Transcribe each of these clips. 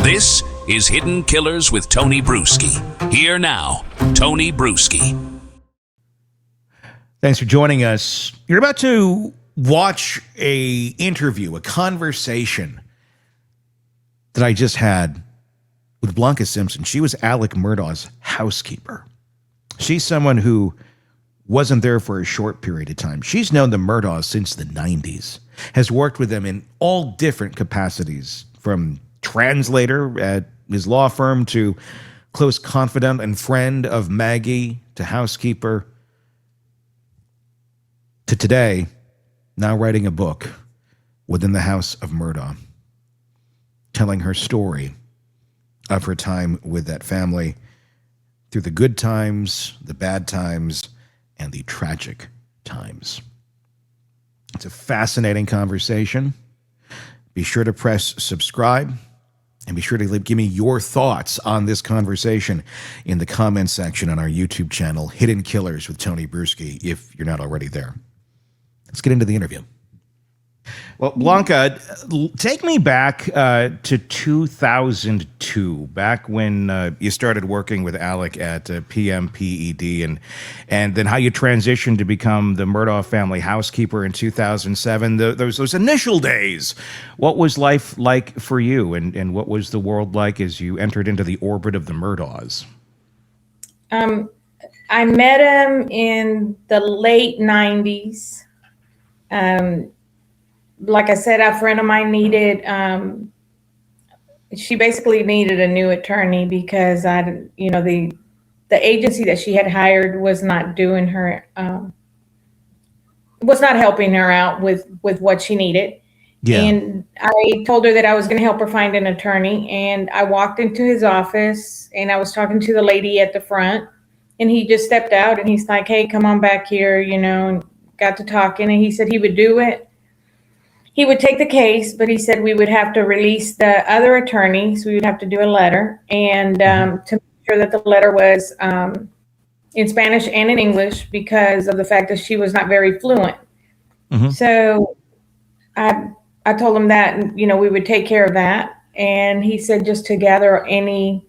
This is Hidden Killers with Tony Bruschi. Here now, Tony Bruschi. Thanks for joining us. You're about to watch a conversation that I just had with Blanca Simpson. She was Alex Murdaugh's housekeeper. She's someone who wasn't there for a short period of time. She's known the Murdaughs since the 90s, has worked with them in all different capacities, from translator at his law firm to close confidant and friend of Maggie to housekeeper to today, now writing a book within the House of Murdaugh, telling her story of her time with that family through the good times, the bad times, and the tragic times. It's a fascinating conversation. Be sure to press subscribe and be sure to give me your thoughts on this conversation in the comments section on our YouTube channel, Hidden Killers with Tony Bruschi, if you're not already there. Let's get into the interview. Well, Blanca, take me back to 2002, back when you started working with Alec at PMPED, and then how you transitioned to become the Murdaugh family housekeeper in 2007. Those initial days, what was life like for you, and what was the world like as you entered into the orbit of the Murdaughs? I met him in the late 90s. Like I said, a friend of mine needed, she basically needed a new attorney because the agency that she had hired was not doing her, was not helping her out with what she needed. Yeah. And I told her that I was going to help her find an attorney. And I walked into his office and I was talking to the lady at the front, and he just stepped out and he's like, "Hey, come on back here," and got to talking, and he said he would do it. He would take the case, but he said we would have to release the other attorney, so we would have to do a letter, and to make sure that the letter was in Spanish and in English because of the fact that she was not very fluent. Mm-hmm. So I told him that, we would take care of that, and he said just to gather any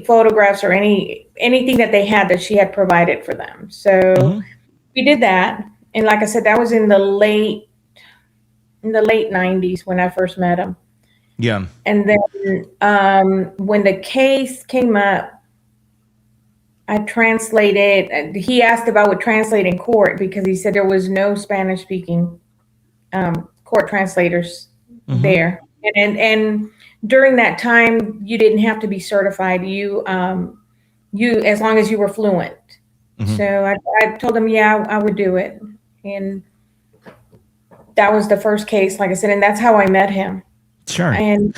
photographs or anything that they had that she had provided for them. So we did that. And like I said, that was in the late 90s when I first met him. Yeah. And then when the case came up, I translated. He asked if I would translate in court because he said there was no Spanish speaking court translators there. And during that time, you didn't have to be certified. You as long as you were fluent. So I told him, yeah, I would do it. And that was the first case, like I said, and that's how I met him. Sure. And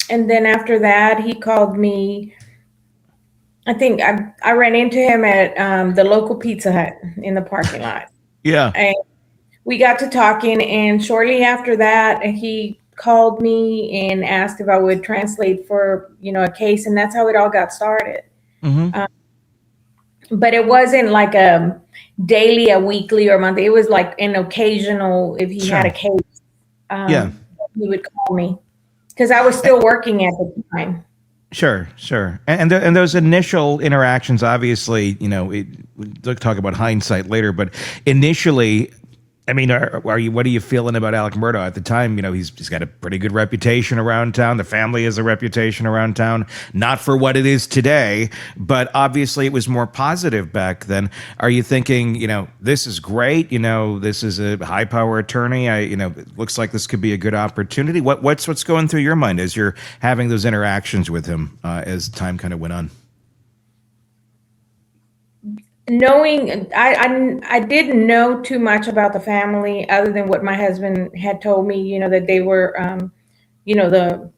then after that, he called me. I think I ran into him at the local Pizza Hut in the parking lot. Yeah. And we got to talking, and shortly after that, he called me and asked if I would translate for, a case, and that's how it all got started. But it wasn't like a daily, a weekly, or monthly. It was like an occasional. If he had a case, he would call me because I was still working at the time. Sure. And those initial interactions, obviously, we'll talk about hindsight later, but initially, I mean, what are you feeling about Alex Murdaugh at the time? He's got a pretty good reputation around town. The family has a reputation around town, not for what it is today, but obviously it was more positive back then. Are you thinking, this is great, this is a high power attorney, it looks like this could be a good opportunity? What's going through your mind as you're having those interactions with him as time kind of went on? Knowing, I didn't know too much about the family other than what my husband had told me, that they were, the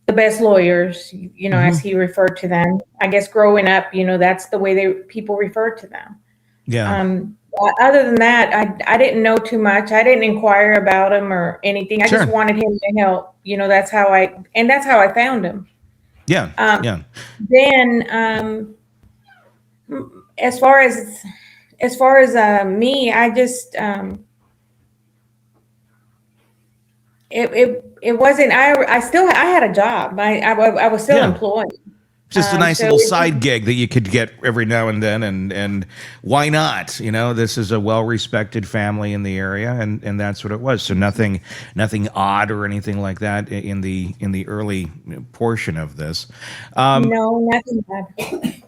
best lawyers, as he referred to them. I guess growing up, that's the way people referred to them. Yeah. Other than that, I didn't know too much. I didn't inquire about him or anything. I just wanted him to help. That's how I found him. Yeah. Then, as far as me, I just It wasn't. I had a job. I was still employed. Just a nice little side gig that you could get every now and then, and why not? You know, this is a well-respected family in the area, and that's what it was. So nothing odd or anything like that in the early portion of this. No, nothing odd.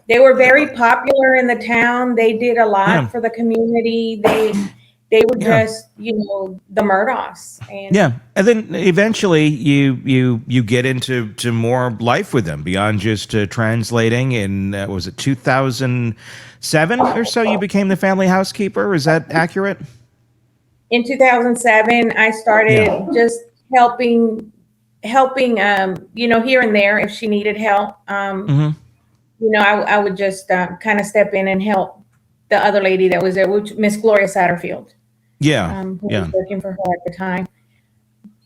They were very popular in the town. They did a lot for the community. They were just, the Murdaughs. And then eventually you get into more life with them beyond just translating. In was it 2007 or so? You became the family housekeeper. Is that accurate? In 2007, I started just helping, here and there if she needed help. I would just kind of step in and help the other lady that was there, which Miss Gloria Satterfield. Who was working for her at the time.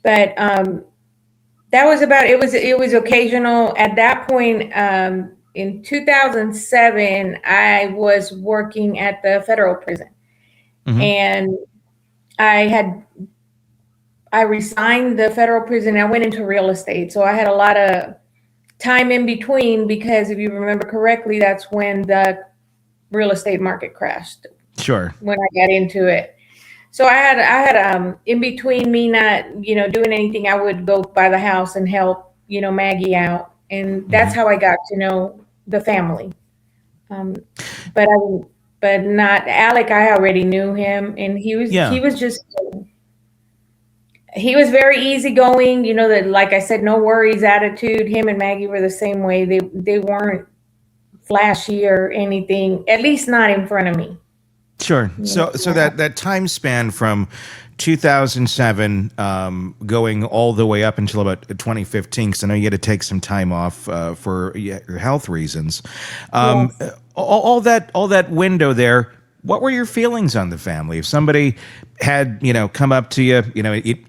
But that was about it. Was occasional. At that point, in 2007, I was working at the federal prison, and I resigned the federal prison. I went into real estate, so I had a lot of time in between because, if you remember correctly, that's when the real estate market crashed. Sure. When I got into it. So I had in between me not, doing anything, I would go by the house and help, Maggie out. And that's how I got to know the family. But not Alec. I already knew him, and he was very easygoing, that, like I said, no worries attitude. Him and Maggie were the same way. They weren't flashy or anything, at least not in front of me. Sure. So that time span from 2007 going all the way up until about 2015, because I know you had to take some time off for your health reasons. All that window there, what were your feelings on the family? If somebody had, come up to you,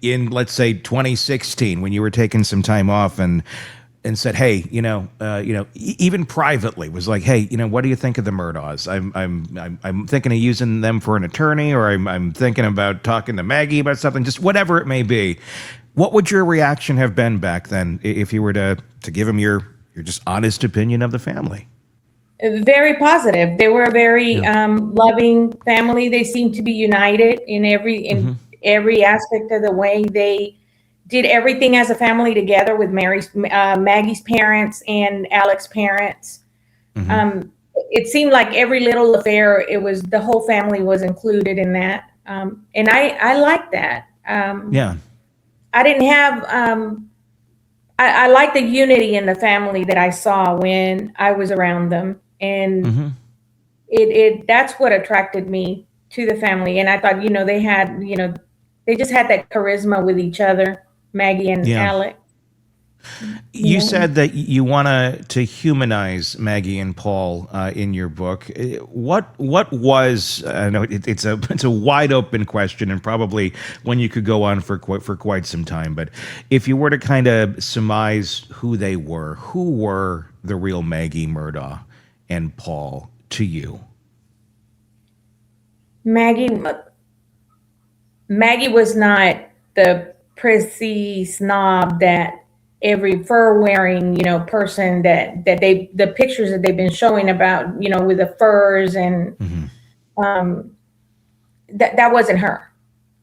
in let's say 2016 when you were taking some time off and said, hey, even privately was like, hey, what do you think of the Murdaughs? I'm thinking of using them for an attorney, or I'm thinking about talking to Maggie about something, just whatever it may be. What would your reaction have been back then if you were to give them your just honest opinion of the family? Very positive. They were a very loving family. They seemed to be united in every aspect of the way. They did everything as a family together with Maggie's parents and Alex's parents. It seemed like every little affair, the whole family was included in that. And I liked that. I didn't have, I liked the unity in the family that I saw when I was around them. And that's what attracted me to the family. And I thought, they had, they just had that charisma with each other. Maggie and Alec. You said that you want to humanize Maggie and Paul in your book. What was? I know it's a wide open question, and probably one you could go on for quite some time. But if you were to kind of surmise who they were, who were the real Maggie Murdaugh and Paul to you? Maggie was not the prissy snob that every fur wearing, person that the pictures that they've been showing about, with the furs and that wasn't her.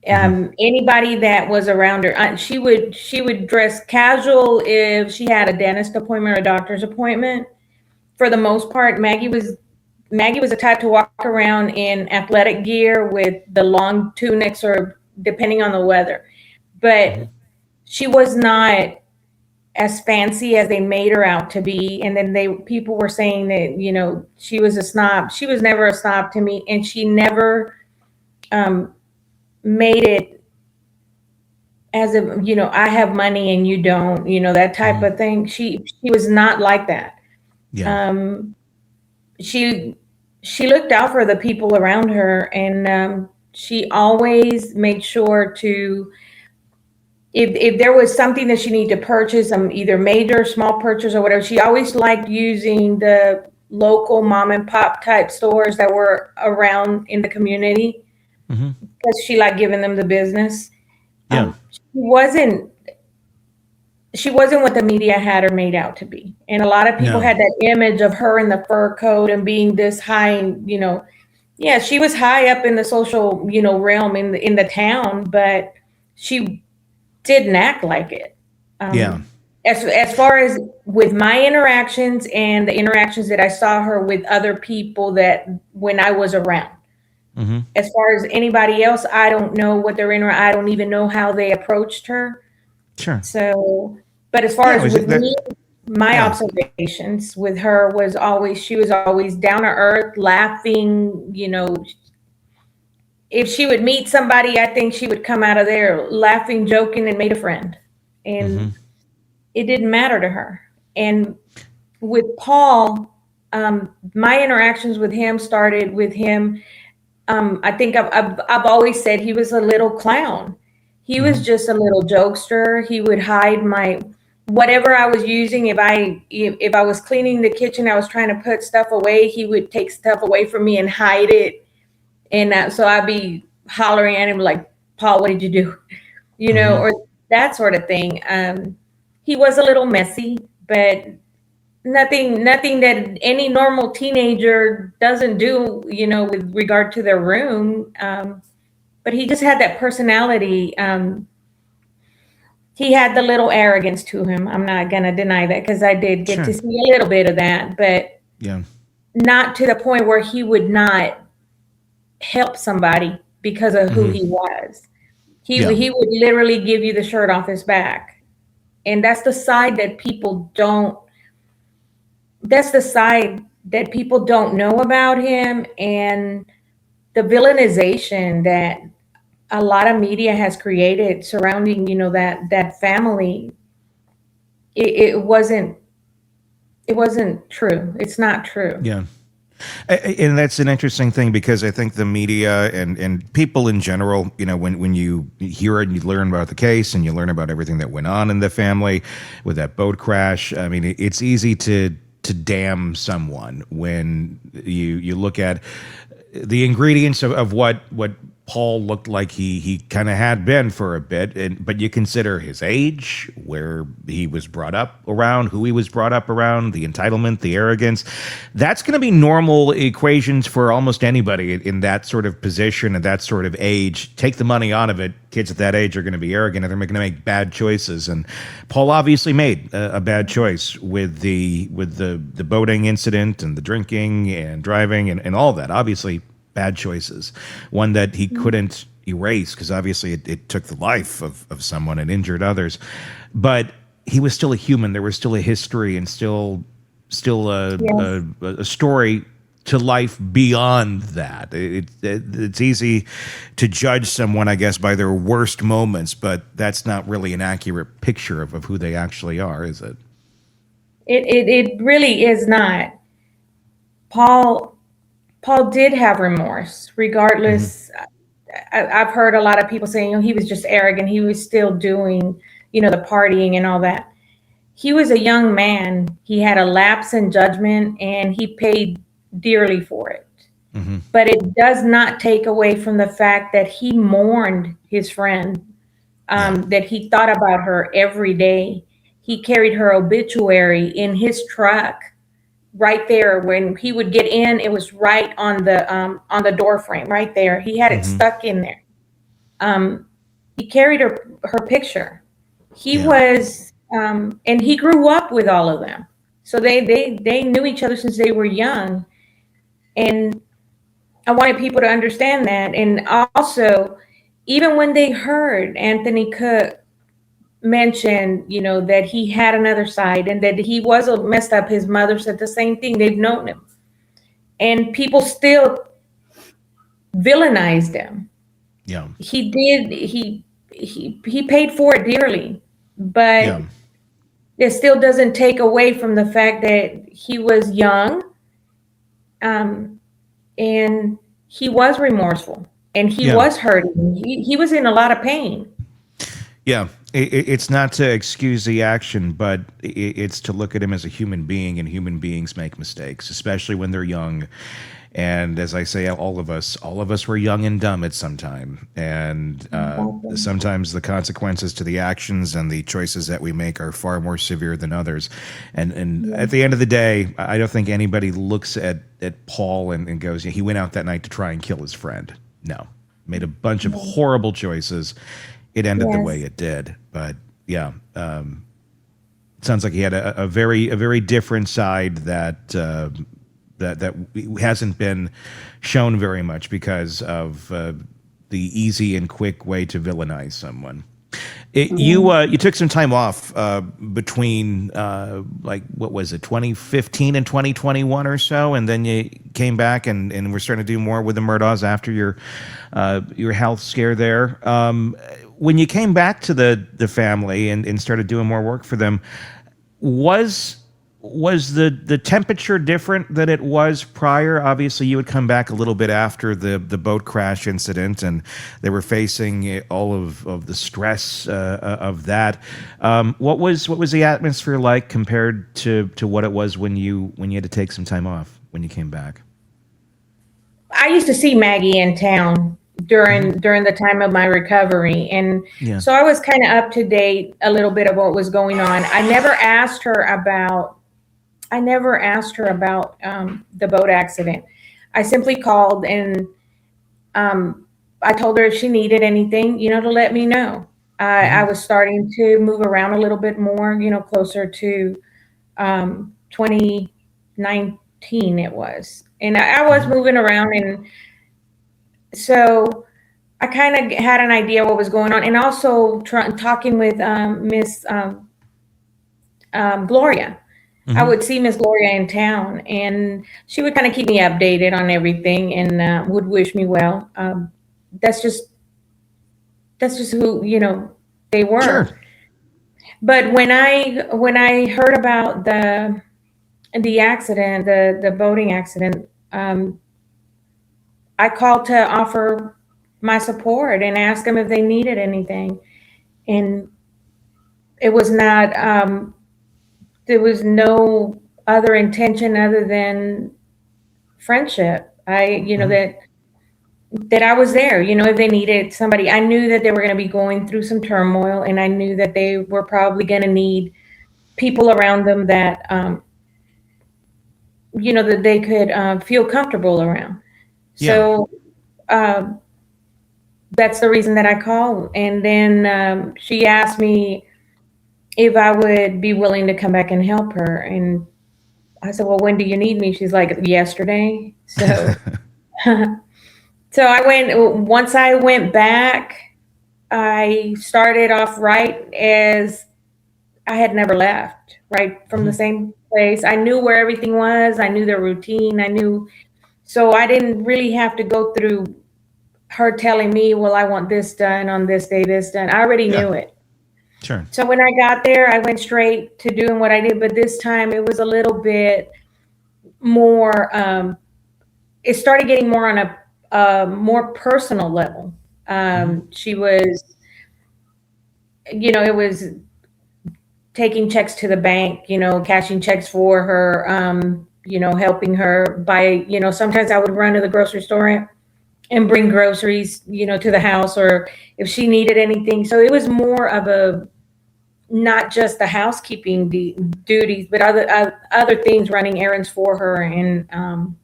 Anybody that was around her, she would dress casual if she had a dentist appointment or a doctor's appointment. For the most part, Maggie was the type to walk around in athletic gear with the long tunics, or depending on the weather. But she was not as fancy as they made her out to be. And then people were saying that, she was a snob. She was never a snob to me. And she never made it as if, I have money and you don't, that type of thing. She was not like that. Yeah. She looked out for the people around her, and she always made sure to, if there was something that she needed to purchase, either major or small purchase or whatever, she always liked using the local mom and pop type stores that were around in the community, because she liked giving them the business. she wasn't what the media had her made out to be. And a lot of people had that image of her in the fur coat and being this high, yeah, she was high up in the social, realm in the town, but she didn't act like it. As far as with my interactions and the interactions that I saw her with other people that when I was around. Mm-hmm. As far as anybody else, I don't know what I don't even know how they approached her. Sure. So, but as far as with me, my observations with her was she was always down to earth, laughing, if she would meet somebody, I think she would come out of there laughing, joking, and made a friend. And it didn't matter to her. And with Paul, my interactions with him started with him. I think I've always said he was a little clown. He was just a little jokester. He would hide whatever I was using. If I was cleaning the kitchen, I was trying to put stuff away, he would take stuff away from me and hide it. And so I'd be hollering at him like, Paul, what did you do? Or that sort of thing. He was a little messy, but nothing that any normal teenager doesn't do, with regard to their room. But he just had that personality. He had the little arrogance to him. I'm not going to deny that because I did get to see a little bit of that, but not to the point where he would not help somebody because of who he was. He would literally give you the shirt off his back. And that's the side that people don't know about him, and the villainization that a lot of media has created surrounding, that family. It wasn't true. It's not true. Yeah. And that's an interesting thing because I think the media and people in general, when you hear it and you learn about the case and you learn about everything that went on in the family with that boat crash, I mean, it's easy to damn someone when you look at the ingredients of what Paul looked like he kind of had been for a bit, but you consider his age, where he was brought up around, who he was brought up around, the entitlement, the arrogance. That's going to be normal equations for almost anybody in that sort of position at that sort of age. Take the money out of it. Kids at that age are going to be arrogant and they're going to make bad choices. And Paul obviously made a bad choice with the boating incident and the drinking and driving and all that. Obviously, bad choices, one that he couldn't erase because obviously it took the life of someone and injured others, but he was still a human. There was still a history and still a story to life beyond that. It's easy to judge someone, I guess, by their worst moments, but that's not really an accurate picture of who they actually are, is it? It really is not. Paul did have remorse, regardless. I've heard a lot of people saying, he was just arrogant. He was still doing, the partying and all that. He was a young man. He had a lapse in judgment and he paid dearly for it. But it does not take away from the fact that he mourned his friend, that he thought about her every day. He carried her obituary in his truck. Right there, when he would get in, it was right on the door frame, right there. He had it stuck in there. He carried her picture. He was, and he grew up with all of them, so they knew each other since they were young. And I wanted people to understand that. And also, even when they heard Anthony Cook mentioned, that he had another side and that he was messed up. His mother said the same thing. They've known him. And people still villainized him. Yeah. He did. He paid for it dearly, but it still doesn't take away from the fact that he was young, and he was remorseful and he was hurting. He was in a lot of pain. Yeah, it's not to excuse the action, but it's to look at him as a human being, and human beings make mistakes, especially when they're young. And as I say, all of us were young and dumb at some time. And sometimes the consequences to the actions and the choices that we make are far more severe than others. And at the end of the day, I don't think anybody looks at Paul and goes, he went out that night to try and kill his friend. No. Made a bunch of horrible choices. It ended the way it did. But yeah, it sounds like he had a very different side that hasn't been shown very much because of the easy and quick way to villainize someone. You took some time off between like what was it, 2015 and 2021 or so, and then you came back and we're starting to do more with the Murdaughs after your health scare there. When you came back to the family and started doing more work for them, was the temperature different than it was prior? Obviously, you had come back a little bit after the boat crash incident, and they were facing all of the stress of that. What was the atmosphere like compared to what it was when you had to take some time off when you came back? I used to see Maggie in town during the time of my recovery, and so I was kind of up to date a little bit of what was going on. I never asked her about the boat accident. I simply called and I told her if she needed anything, to let me know. I was starting to move around a little bit more, closer to 2019 it was. And I was moving around, and so I kind of had an idea what was going on. And also talking with Miss Gloria. I would see Miss Gloria in town, and she would kind of keep me updated on everything and would wish me well. That's just who they were. Sure. But when I heard about the accident, the boating accident, I called to offer my support and ask them if they needed anything, and it was not. There was no other intention other than friendship. That I was there, if they needed somebody. I knew that they were going to be going through some turmoil, and I knew that they were probably going to need people around them that, that they could feel comfortable around. Yeah. So that's the reason that I called. And then she asked me if I would be willing to come back and help her. And I said, well, when do you need me? She's like, yesterday. So, so once I went back, I started off right as I had never left, right from the same place. I knew where everything was. I knew their routine. So I didn't really have to go through her telling me, well, I want this done on this day, this done. I already knew it. Sure. So when I got there, I went straight to doing what I did, but this time it was a little bit more, it started getting more on a more personal level. She was, it was taking checks to the bank, cashing checks for her, helping her buy, sometimes I would run to the grocery store and bring groceries, to the house, or if she needed anything. So it was more of not just the housekeeping duties, but other things, running errands for her, and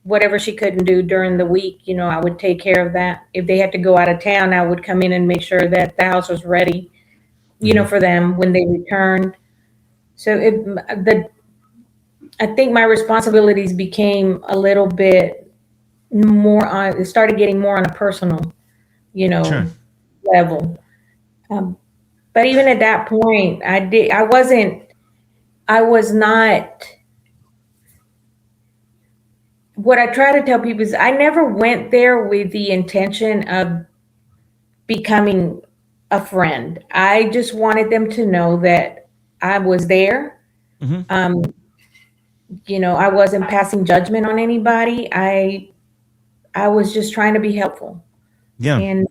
whatever she couldn't do during the week, I would take care of that. If they had to go out of town, I would come in and make sure that the house was ready, for them when they returned. So I think my responsibilities became a little bit more it started getting more on a personal, sure, level. But even at that point, I was not, what I try to tell people is I never went there with the intention of becoming a friend. I just wanted them to know that I was there. I wasn't passing judgment on anybody. I was just trying to be helpful. Yeah. And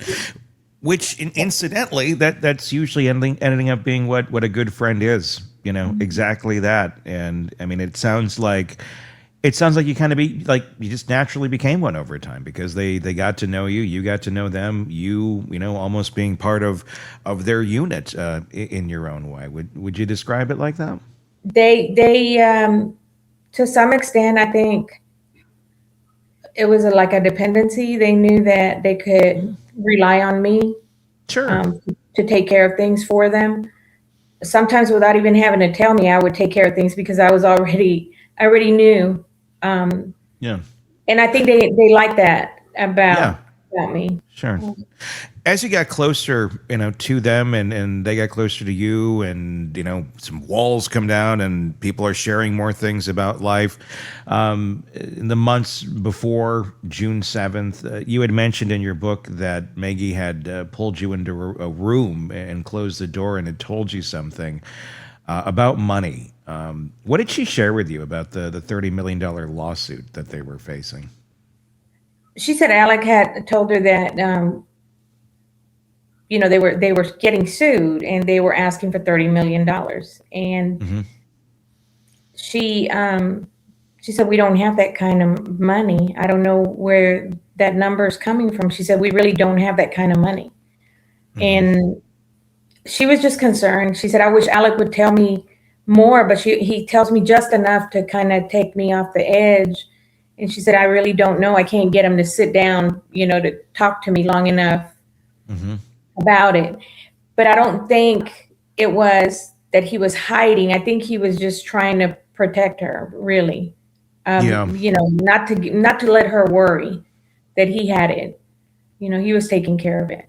which incidentally, that's usually ending up being what a good friend is, exactly that. And I mean, it sounds like It sounds like you kind of you just naturally became one over time because they got to know you, you got to know them, you know, almost being part of their unit in your own way. Would you describe it like that? They to some extent, I think it was like a dependency. They knew that they could rely on me, Sure. to take care of things for them. Sometimes without even having to tell me, I would take care of things because I already knew. Yeah. And I think they like that about me. Sure. As you got closer, you know, to them and they got closer to you and, you know, some walls come down and people are sharing more things about life. In the months before June 7th, you had mentioned in your book that Maggie had pulled you into a room and closed the door and had told you something about money. What did she share with you about the $30 million lawsuit that they were facing? She said Alec had told her that, you know, they were getting sued and they were asking for $30 million. And she said, we don't have that kind of money. I don't know where that number is coming from. She said, we really don't have that kind of money. And she was just concerned. She said, I wish Alec would tell me more, but he tells me just enough to kind of take me off the edge. And she said, I really don't know. I can't get him to sit down, you know, to talk to me long enough about it. But I don't think it was that he was hiding. I think he was just trying to protect her, really. You know, not to let her worry that he had it. You know, he was taking care of it.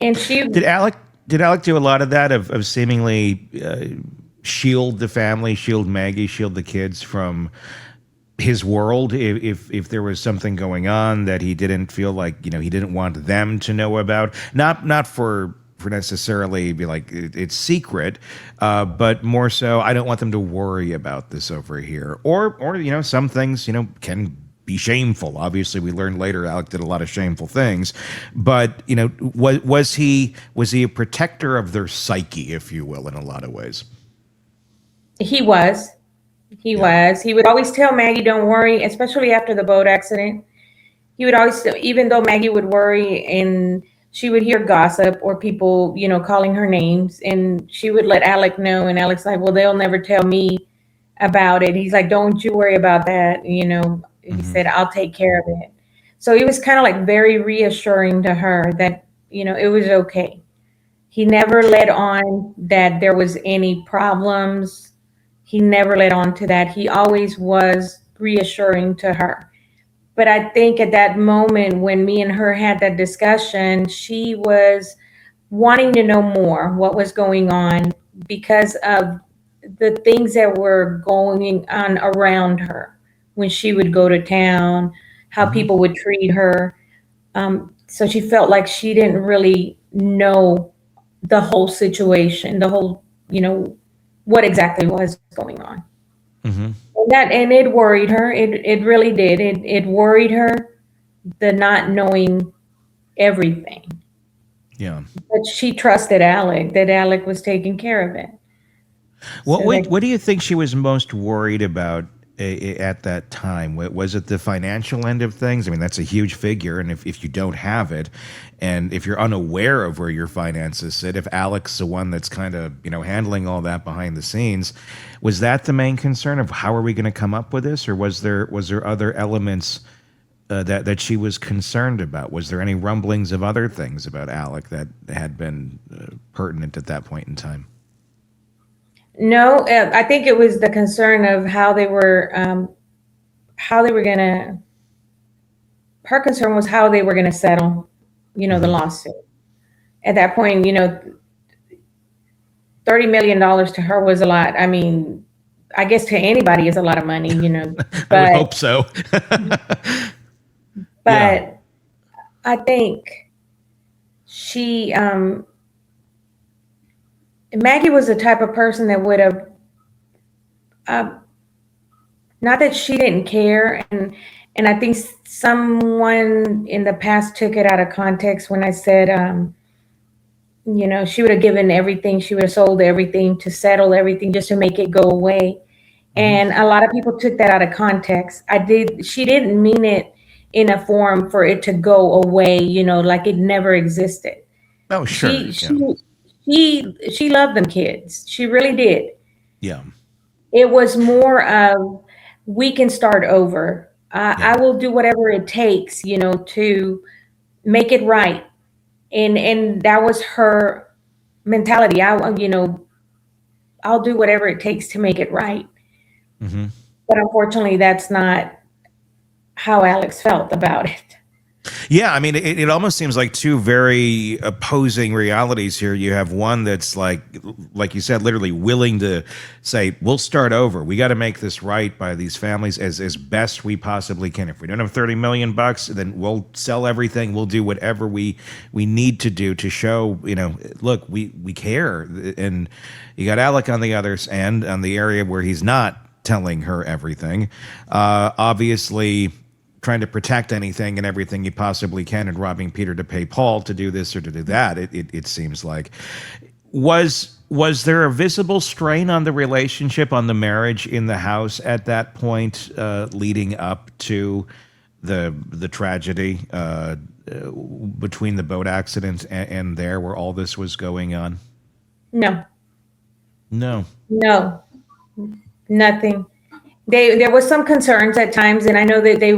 And she did Alec do a lot of that of seemingly shield the family, shield Maggie, shield the kids from his world if there was something going on that he didn't feel like, you know, he didn't want them to know about, not for necessarily be like it's secret, but more so I don't want them to worry about this over here, or you know, some things, you know, can be shameful. Obviously we learned later Alec did a lot of shameful things, but you know, was he a protector of their psyche, if you will, in a lot of ways? He was. He would always tell Maggie, don't worry, especially after the boat accident. He would always, even though Maggie would worry and she would hear gossip or people, you know, calling her names, and she would let Alec know. And Alec's like, well, they'll never tell me about it. He's like, don't you worry about that. You know, he said, I'll take care of it. So he was kind of like very reassuring to her that, you know, it was okay. He never let on that there was any problems. He never let on to that. He always was reassuring to her. But I think at that moment when me and her had that discussion, she was wanting to know more what was going on because of the things that were going on around her when she would go to town, how people would treat her. So she felt like she didn't really know the whole situation, the whole, you know, what exactly was going on. And it worried her. It really did. It worried her, the not knowing everything. Yeah. But she trusted Alec, that Alec was taking care of it. What do you think she was most worried about at that time? Was it the financial end of things? I mean, that's a huge figure, and if you don't have it, and if you're unaware of where your finances sit, if Alec's the one that's kind of, you know, handling all that behind the scenes, was that the main concern of how are we going to come up with this, or was there other elements that she was concerned about? Was there any rumblings of other things about Alec that had been pertinent at that point in time? No, I think it was the concern of how they were gonna. Her concern was how they were gonna settle, you know, the lawsuit. At that point, you know, $30 million to her was a lot. I mean, I guess to anybody is a lot of money, you know. But, I would hope so. But I think she. Maggie was the type of person that would have, not that she didn't care, and I think someone in the past took it out of context when I said, you know, she would have given everything, she would have sold everything to settle everything just to make it go away. And a lot of people took that out of context. She didn't mean it in a form for it to go away, like it never existed. Oh, sure. She loved them kids. She really did. Yeah. It was more of, we can start over. I will do whatever it takes, to make it right. And that was her mentality. I'll do whatever it takes to make it right. Mm-hmm. But unfortunately, that's not how Alex felt about it. Yeah, I mean, it almost seems like two very opposing realities here. You have one that's like you said, literally willing to say, we'll start over. We got to make this right by these families as best we possibly can. If we don't have $30 million, then we'll sell everything. We'll do whatever we need to do to show, look, we care. And you got Alec on the other end, on the area where he's not telling her everything. Obviously, trying to protect anything and everything he possibly can, and robbing Peter to pay Paul to do this or to do that. It seems like. Was there a visible strain on the relationship, on the marriage in the house at that point, leading up to the tragedy between the boat accident and there, where all this was going on? No, nothing. There was some concerns at times, and I know that they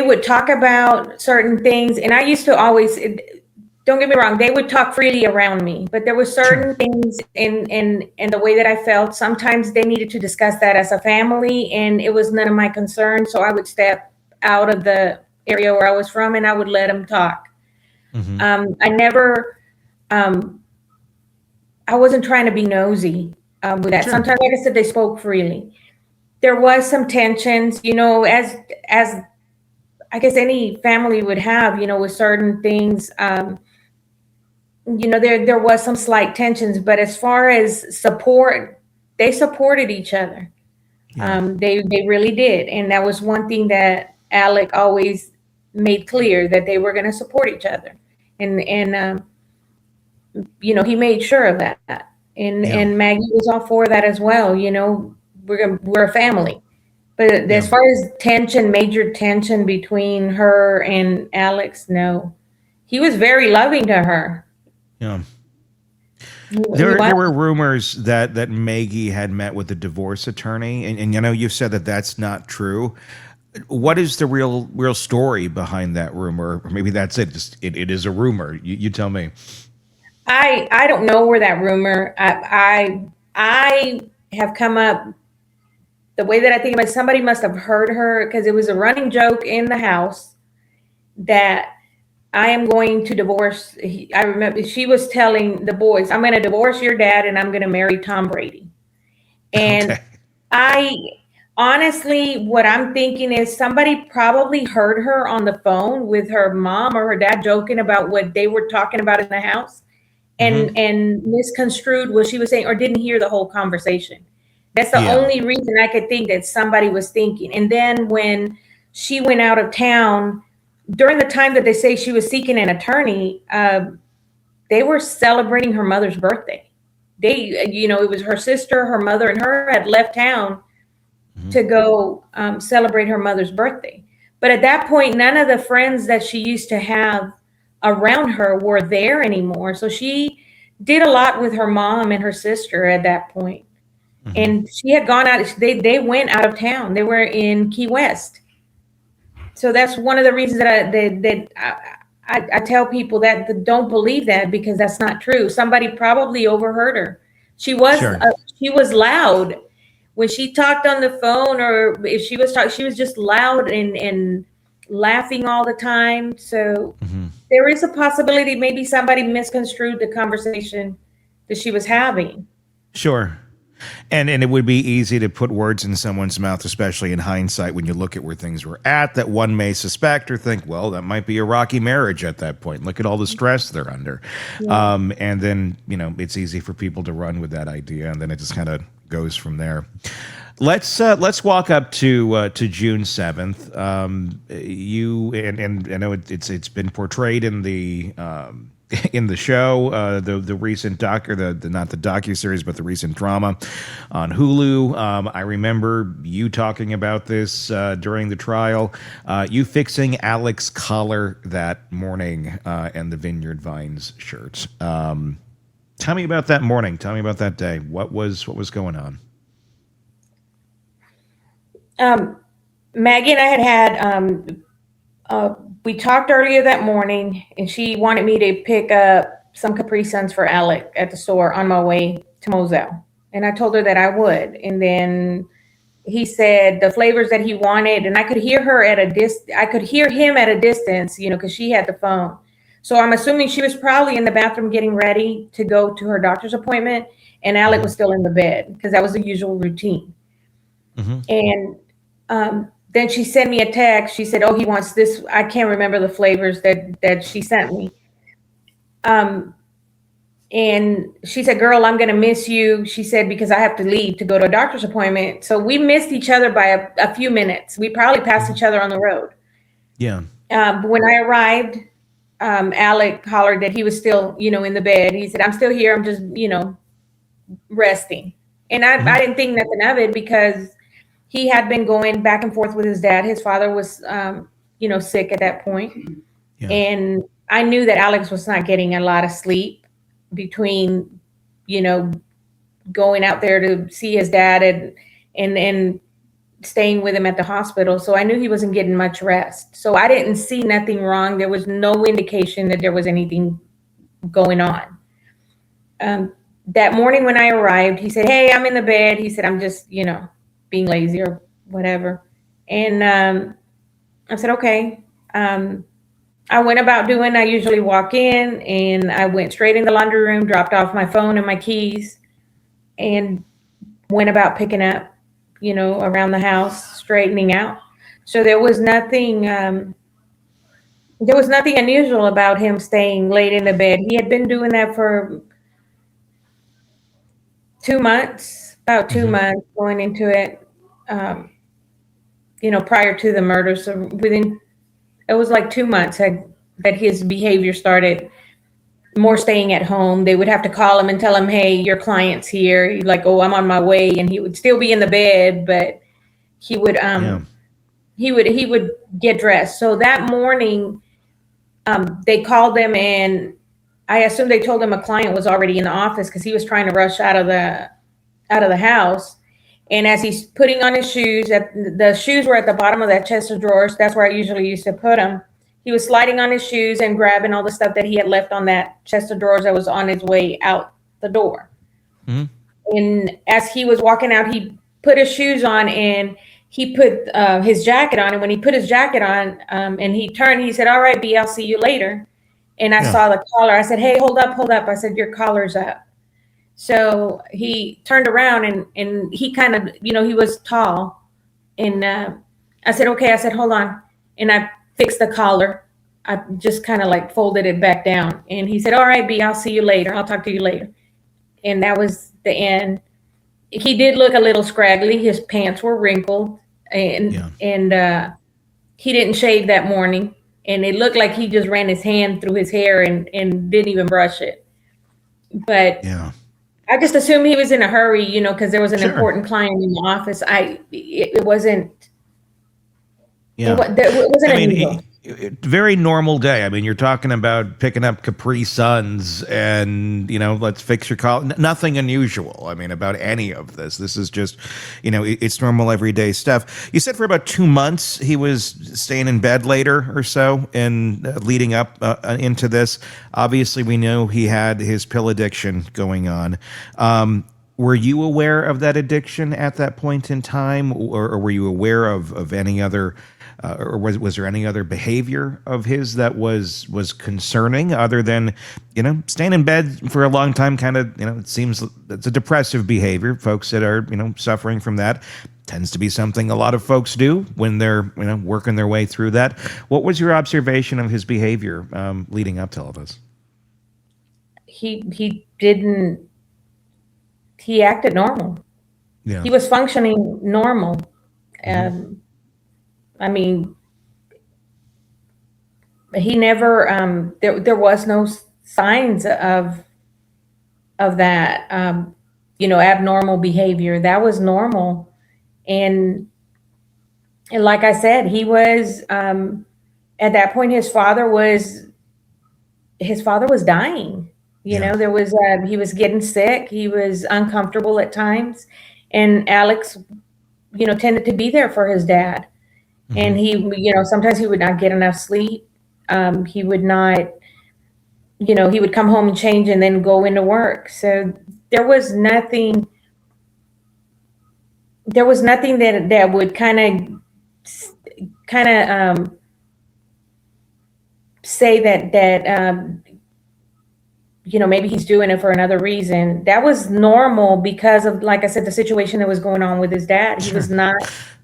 would talk about certain things, and I used to always, don't get me wrong, they would talk freely around me, but there were certain things in the way that I felt. Sometimes they needed to discuss that as a family, and it was none of my concern. So I would step out of the area where I was from, and I would let them talk. Mm-hmm. I never, I wasn't trying to be nosy. With that. Sure. Sometimes, like I said, they spoke freely. There was some tensions, as I guess any family would have, with certain things. There was some slight tensions, but as far as support, they supported each other. Yeah. They really did, and that was one thing that Alec always made clear, that they were going to support each other, and he made sure of that. And Maggie was all for that as well. We're a family. But as far as major tension between her and Alex, no. He was very loving to her. Yeah. There were rumors that Maggie had met with a divorce attorney, and you've said that that's not true. What is the real story behind that rumor? Or maybe that's it. It is a rumor. You tell me. I don't know where that rumor. I have come up, the way that I think about it, somebody must have heard her, because it was a running joke in the house that I am going to divorce. I remember she was telling the boys, I'm going to divorce your dad and I'm going to marry Tom Brady. And okay. I honestly, what I'm thinking is somebody probably heard her on the phone with her mom or her dad joking about what they were talking about in the house. And misconstrued what she was saying, or didn't hear the whole conversation. That's the only reason I could think that somebody was thinking. And then when she went out of town, during the time that they say she was seeking an attorney, they were celebrating her mother's birthday. It was her sister, her mother, and her had left town to go celebrate her mother's birthday. But at that point, none of the friends that she used to have around her were there anymore. So she did a lot with her mom and her sister at that point. Mm-hmm. And she had gone out, they went out of town. They were in Key West. So that's one of the reasons that I tell people that don't believe that, because that's not true. Somebody probably overheard her. She was she was loud when she talked on the phone, or if she was talking, she was just loud and laughing all the time. So there is a possibility maybe somebody misconstrued the conversation that she was having. Sure. And it would be easy to put words in someone's mouth, especially in hindsight, when you look at where things were at, that one may suspect or think, well, that might be a rocky marriage at that point. Look at all the stress they're under. Yeah. And then, it's easy for people to run with that idea, and then it just kind of goes from there. Let's walk up to June 7th. You and I know it's been portrayed in the in the show, the recent not the docuseries, but the recent drama on Hulu. I remember you talking about this during the trial. You fixing Alex's collar that morning and the Vineyard Vines shirt. Tell me about that morning. Tell me about that day. What was going on? Maggie and I had we talked earlier that morning, and she wanted me to pick up some Capri Suns for Alec at the store on my way to Moselle. And I told her that I would. And then he said the flavors that he wanted, and I could hear her I could hear him at a distance, because she had the phone. So I'm assuming she was probably in the bathroom getting ready to go to her doctor's appointment, and Alec was still in the bed because that was the usual routine. And then she sent me a text. She said, "Oh, he wants this." I can't remember the flavors that she sent me. And she said, "Girl, I'm going to miss you." She said, "Because I have to leave to go to a doctor's appointment." So we missed each other by a few minutes. We probably passed each other on the road. Yeah. But when I arrived, Alec hollered that he was still, in the bed. He said, "I'm still here. I'm just, resting." And I didn't think nothing of it because he had been going back and forth with his dad. His father was, sick at that point. Yeah. And I knew that Alex was not getting a lot of sleep between, going out there to see his dad and staying with him at the hospital. So I knew he wasn't getting much rest. So I didn't see nothing wrong. There was no indication that there was anything going on. That morning when I arrived, he said, "Hey, I'm in the bed." He said, "I'm just, being lazy or whatever." And I said, "Okay." I went about doing, I usually walk in, and I went straight in the laundry room, dropped off my phone and my keys, and went about picking up, around the house, straightening out. So there was nothing unusual about him staying late in the bed. He had been doing that for 2 months, about 2 months going into it, prior to the murder. So it was like 2 months that his behavior started more staying at home. They would have to call him and tell him, "Hey, your client's here." He'd like, "Oh, I'm on my way." And he would still be in the bed, but he would, he would get dressed. So that morning, they called him, and I assume they told him a client was already in the office because he was trying to rush out of the house. And as he's putting on his shoes, the shoes were at the bottom of that chest of drawers. That's where I usually used to put them. He was sliding on his shoes and grabbing all the stuff that he had left on that chest of drawers that was on his way out the door. And as he was walking out, he put his shoes on and he put his jacket on. And when he put his jacket on and he turned, he said, "All right, B, I'll see you later." And I saw the collar. I said, "Hey, hold up. I said, "Your collar's up." So he turned around and he kind of, he was tall. And I said, "Okay." I said, "Hold on." And I fixed the collar. I just kind of like folded it back down. And he said, "All right, B, I'll see you later. I'll talk to you later." And that was the end. He did look a little scraggly. His pants were wrinkled and he didn't shave that morning. And it looked like he just ran his hand through his hair and didn't even brush it. But I just assumed he was in a hurry, because there was an important client in the office. It wasn't. Yeah, it wasn't unusual. Very normal day. I mean, you're talking about picking up Capri Suns and, let's fix your collar. Nothing unusual, about any of this. This is just, it's normal everyday stuff. You said for about 2 months he was staying in bed later or so and leading up into this. Obviously, we know he had his pill addiction going on. Were you aware of that addiction at that point in time, or were you aware of any other or was there any other behavior of his that was concerning other than, staying in bed for a long time? Kind of, it seems it's a depressive behavior. Folks that are, suffering from that tends to be something a lot of folks do when they're, working their way through that. What was your observation of his behavior leading up to all this? He acted normal. Yeah. He was functioning normal. He never, there was no signs of that, abnormal behavior. That was normal. And like I said, he was, at that point, his father was dying. There was, he was getting sick. He was uncomfortable at times. And Alex, tended to be there for his dad. Mm-hmm. And he, sometimes he would not get enough sleep. He would not, he would come home and change and then go into work. So there was nothing that would kind of say that maybe he's doing it for another reason. That was normal because of, like I said, the situation that was going on with his dad. He was not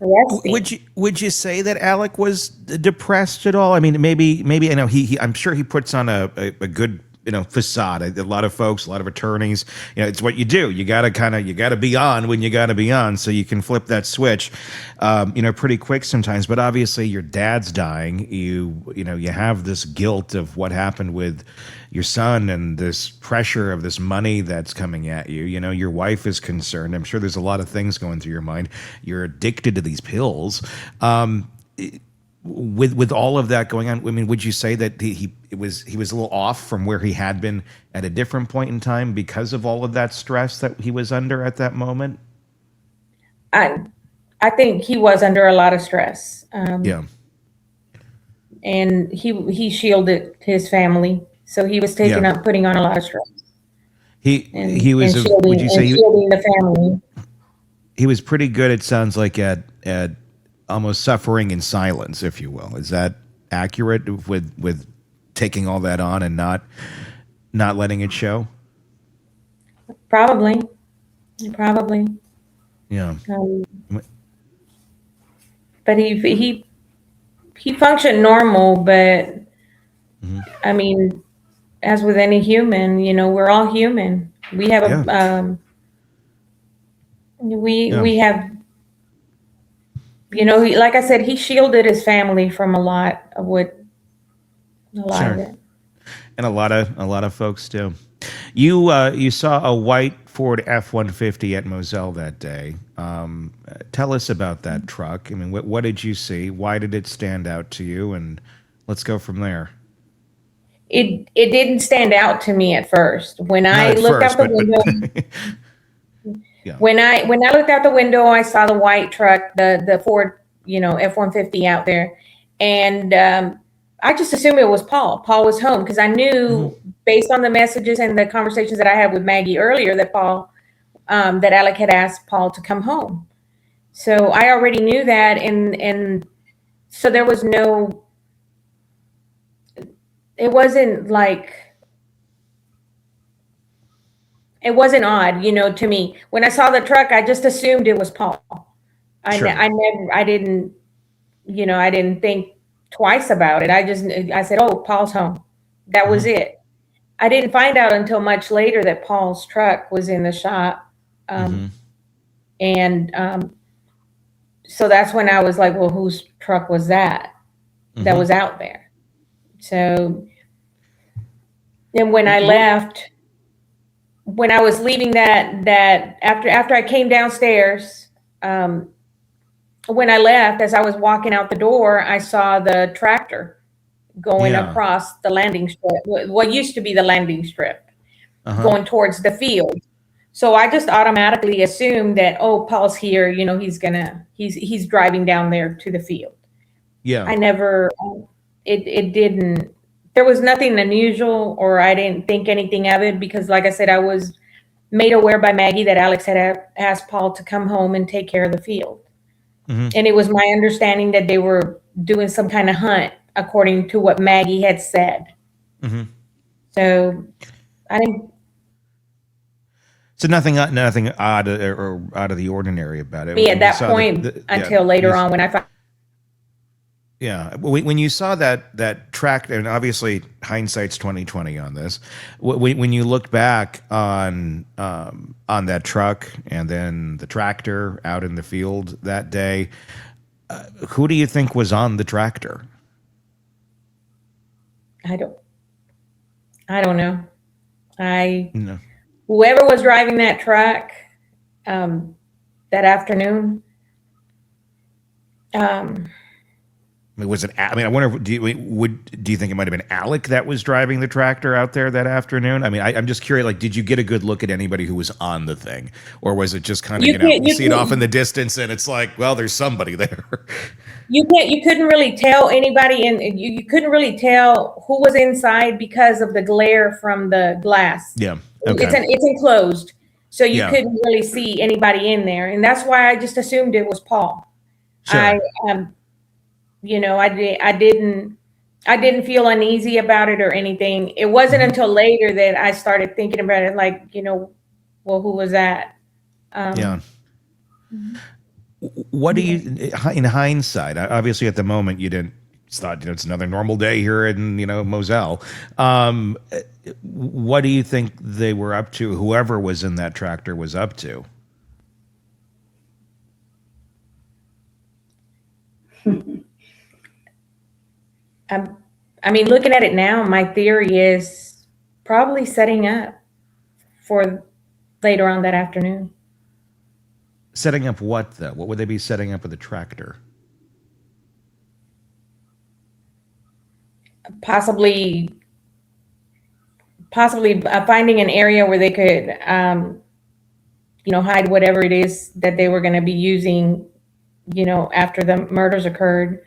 resting. Would you say that Alec was depressed at all? I mean, maybe I know he I'm sure he puts on a good facade. A lot of folks, a lot of attorneys, it's what you do. You gotta be on when you gotta be on, so you can flip that switch, pretty quick sometimes. But obviously, your dad's dying. You have this guilt of what happened with your son and this pressure of this money that's coming at you. Your wife is concerned. I'm sure there's a lot of things going through your mind. You're addicted to these pills. With all of that going on, I mean, would you say that he was a little off from where he had been at a different point in time because of all of that stress that he was under at that moment? I think he was under a lot of stress. And he shielded his family, so he was putting on a lot of stress. He was shielding the family. He was pretty good. It sounds like at almost suffering in silence, if you will. Is that accurate with taking all that on and not letting it show? Probably. Yeah. But he functioned normal, but I mean, as with any human, we're all human. We have we have. Like I said, he shielded his family from a lot of of it. And a lot of folks do. You saw a white Ford F-150 at Moselle that day. Tell us about that truck. I mean, what did you see? Why did it stand out to you? And let's go from there. It didn't stand out to me at first. When I looked out the window. Yeah. When I looked out the window, I saw the white truck, the Ford, F-150 out there, and I just assumed it was Paul. Paul was home because I knew, based on the messages and the conversations that I had with Maggie earlier, that that Alec had asked Paul to come home. So I already knew that, and so there was no. It wasn't like. It wasn't odd, to me. When I saw the truck, I just assumed it was Paul. I didn't think twice about it. I said, oh, Paul's home. That was it. I didn't find out until much later that Paul's truck was in the shop. And so that's when I was like, well, whose truck was that was out there? So, and when I left, when I was leaving that after I came downstairs, when I left, as I was walking out the door, I saw the tractor going across the landing strip, what used to be the landing strip, going towards the field. So I just automatically assumed that, oh, Paul's here, he's driving down there to the field. Yeah. I never, it didn't. There was nothing unusual, or I didn't think anything of it because, like I said, I was made aware by Maggie that Alex had asked Paul to come home and take care of the field. And it was my understanding that they were doing some kind of hunt, according to what Maggie had said. So I didn't. So nothing odd or out of the ordinary about it. Me at that point until later on when I found. Yeah, when you saw that track, and obviously hindsight's 20/20 on this. When you look back on that truck and then the tractor out in the field that day, who do you think was on the tractor? I don't know. No. Whoever was driving that truck that afternoon. I mean, was it? I mean, I wonder. Do you think it might have been Alec that was driving the tractor out there that afternoon? I mean, I'm just curious. Like, did you get a good look at anybody who was on the thing, or was it just kind of you see it off in the distance and it's like, well, there's somebody there. You couldn't really tell anybody, and you couldn't really tell who was inside because of the glare from the glass. Yeah, okay. It's enclosed, so you couldn't really see anybody in there, and that's why I just assumed it was Paul. Sure. I didn't feel uneasy about it or anything. It wasn't until later that I started thinking about it, like, well, who was that? Yeah. What do you, in hindsight, obviously at the moment you didn't thought, it's another normal day here in, Moselle. What do you think they were up to? Whoever was in that tractor was up to? I mean, looking at it now, my theory is probably setting up for later on that afternoon. Setting up what, though? What would they be setting up with a tractor? Possibly finding an area where they could, hide whatever it is that they were going to be using, after the murders occurred,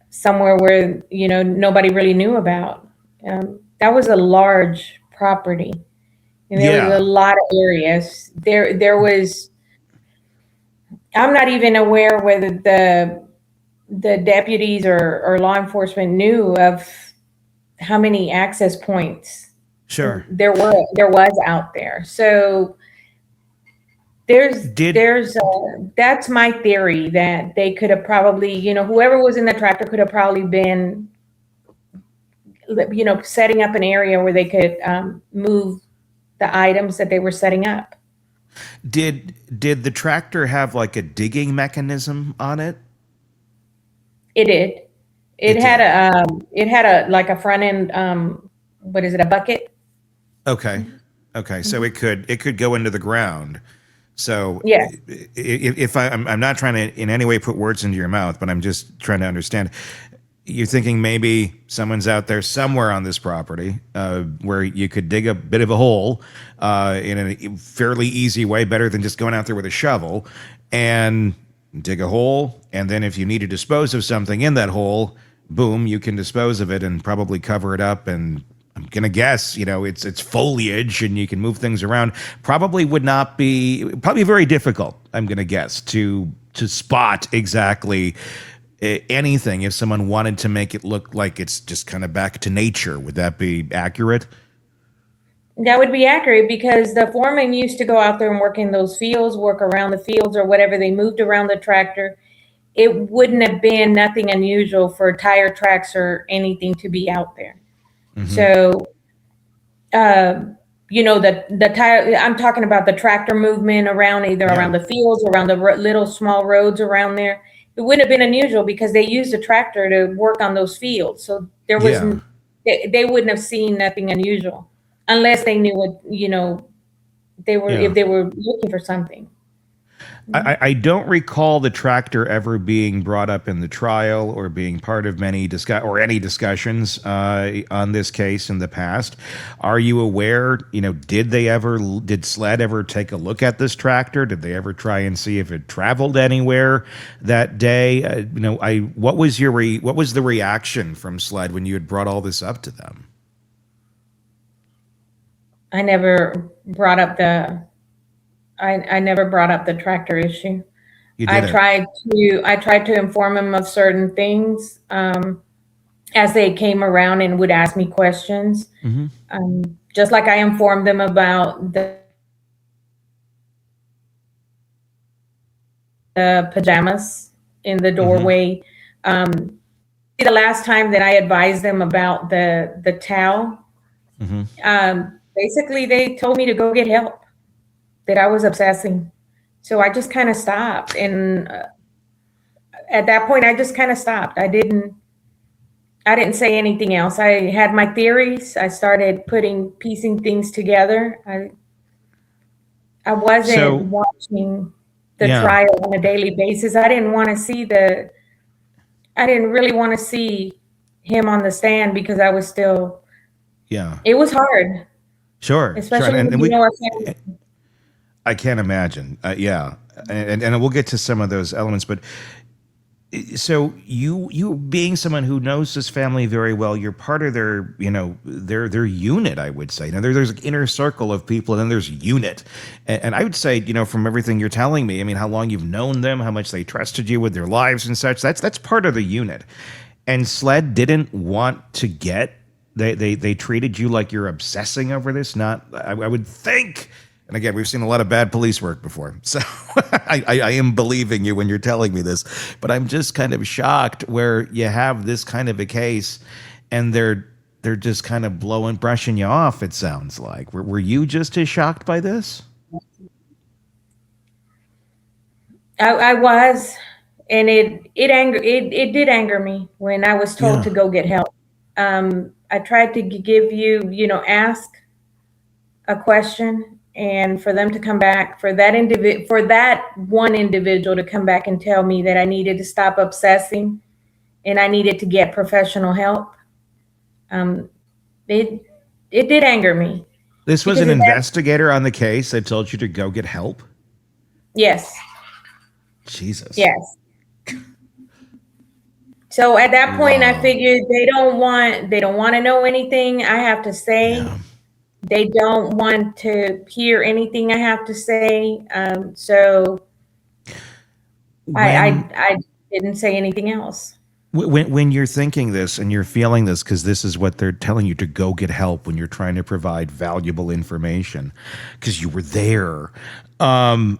somewhere where, nobody really knew about. That was a large property, and there was a lot of areas. There was, I'm not even aware whether the deputies or law enforcement knew of how many access points there was out there. So that's my theory, that they could have probably, whoever was in the tractor could have probably been, setting up an area where they could move the items that they were setting up. Did the tractor have like a digging mechanism on it? It did. It had a front end. What is it? A bucket. Okay. So it could go into the ground. So yeah. If I'm not trying to in any way put words into your mouth, but I'm just trying to understand. You're thinking maybe someone's out there somewhere on this property where you could dig a bit of a hole in a fairly easy way, better than just going out there with a shovel, and dig a hole. And then if you need to dispose of something in that hole, boom, you can dispose of it and probably cover it up. And I'm going to guess, it's foliage and you can move things around. Probably very difficult, I'm going to guess, to spot exactly anything if someone wanted to make it look like it's just kind of back to nature. Would that be accurate? That would be accurate, because the foreman used to go out there and work in those fields, work around the fields or whatever they moved around the tractor. It wouldn't have been nothing unusual for tire tracks or anything to be out there. Mm-hmm. So, the tire, I'm talking about the tractor movement around around the fields, around the little small roads around there. It wouldn't have been unusual because they used a tractor to work on those fields. So there was, they wouldn't have seen nothing unusual unless they knew what, if they were looking for something. I don't recall the tractor ever being brought up in the trial or being part of any discussions on this case in the past. Are you aware, did SLED ever take a look at this tractor? Did they ever try and see if it traveled anywhere that day? What was the reaction from SLED when you had brought all this up to them? I never brought up the tractor issue. I tried to inform him of certain things as they came around and would ask me questions. Mm-hmm. Just like I informed them about the pajamas in the doorway. Mm-hmm. The last time that I advised them about the towel, mm-hmm. Basically they told me to go get help, that I was obsessing. So I just kind of stopped. And at that point, I just kind of stopped. I didn't I didn't say anything else. I had my theories. I started piecing things together. I wasn't watching the trial on a daily basis. I didn't really want to see him on the stand because I was still, it was hard. Sure. Especially sure. when you know our family. I can't imagine. And we'll get to some of those elements, but so you being someone who knows this family very well, you're part of their, their unit, I would say. There's an inner circle of people, and then there's unit. And I would say, from everything you're telling me, I mean, how long you've known them, how much they trusted you with their lives and such, that's part of the unit. And SLED didn't want to get, they treated you like you're obsessing over this, not, I would think. And again, we've seen a lot of bad police work before, so I am believing you when you're telling me this. But I'm just kind of shocked where you have this kind of a case, and they're just kind of brushing you off. It sounds like. Were you just as shocked by this? I was, and it did anger me when I was told to go get help. I tried to give you, ask a question. And for them to come back, for that one individual to come back and tell me that I needed to stop obsessing and I needed to get professional help, it did anger me. This was an investigator on the case that told you to go get help? Yes. Jesus. Yes. So at that point, I figured they don't want to know anything I have to say. Yeah. They don't want to hear anything I have to say. So I didn't say anything else. When you're thinking this and you're feeling this, because this is what they're telling you to go get help when you're trying to provide valuable information, because you were there, and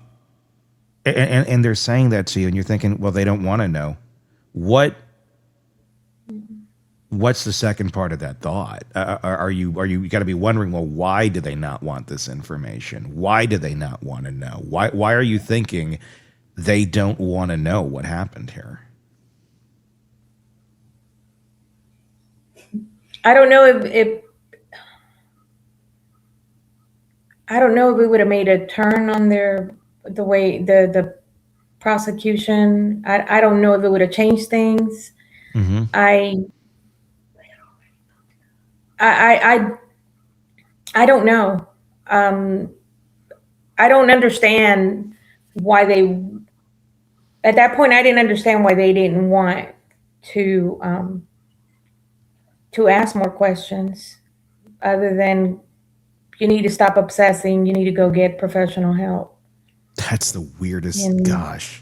they're saying that to you, and you're thinking, well, they don't want to know. What's the second part of that thought? Are you got to be wondering, well, why do they not want this information? Why do they not want to know? Why are you thinking they don't want to know what happened here? I don't know if I don't know if it would have made a turn on the way the prosecution. I don't know if it would have changed things. Mm-hmm. I don't know. I don't understand why they. At that point, I didn't understand why they didn't want to ask more questions, other than you need to stop obsessing. You need to go get professional help. That's the weirdest. Gosh.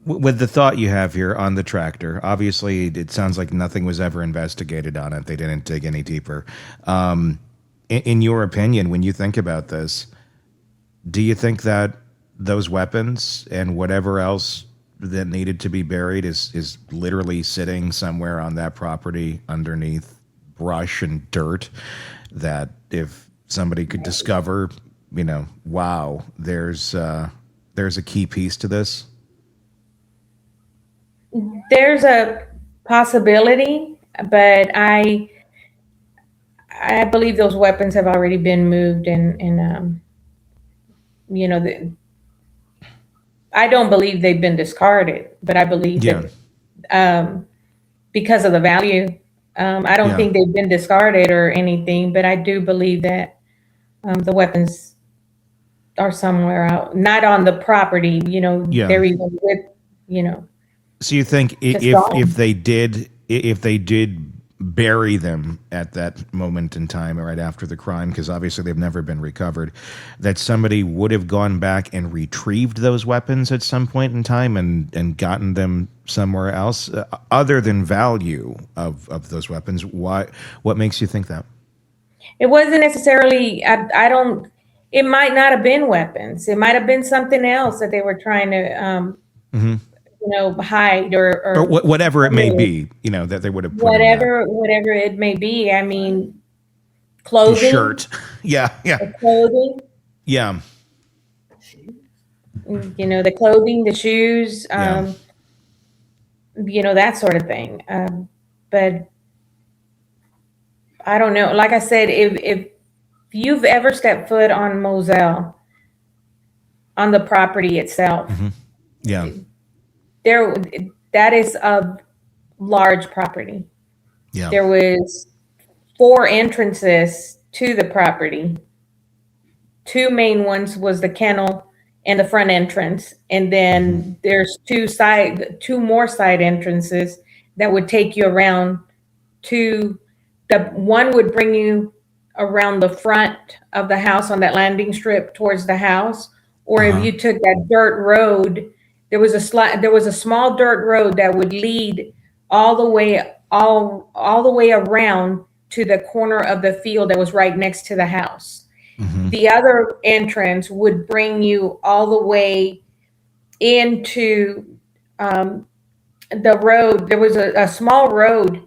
With the thought you have here on the tractor, obviously it sounds like nothing was ever investigated on it. They didn't dig any deeper. In your opinion, when you think about this, do you think that those weapons and whatever else that needed to be buried is literally sitting somewhere on that property underneath brush and dirt, that if somebody could discover, wow, there's a key piece to this? There's a possibility, but I believe those weapons have already been moved, and I don't believe they've been discarded, but I believe that because of the value, I don't think they've been discarded or anything, but I do believe that the weapons are somewhere out, not on the property. They're even with. So you think if they did bury them at that moment in time or right after the crime, because obviously they've never been recovered, that somebody would have gone back and retrieved those weapons at some point in time and gotten them somewhere else, other than value of those weapons? What makes you think that? It wasn't necessarily, I don't, it might not have been weapons. It might have been something else that they were trying to, hide or whatever it may be, that they would have put whatever it may be. I mean, clothing, the shirt, the clothing, the clothing, the shoes. that sort of thing. But I don't know. Like I said, if you've ever stepped foot on Moselle, on the property itself, Yeah. that is a large property. Yeah. There was 4 entrances to the property. 2 main ones was the kennel and the front entrance, and then there's 2 more side entrances that would take you around to the one would bring you around the front of the house on that landing strip towards the house, or if you took that dirt road, there was a small dirt road that would lead all the way around to the corner of the field that was right next to the house. The other entrance would bring you all the way into the road. There was a small road.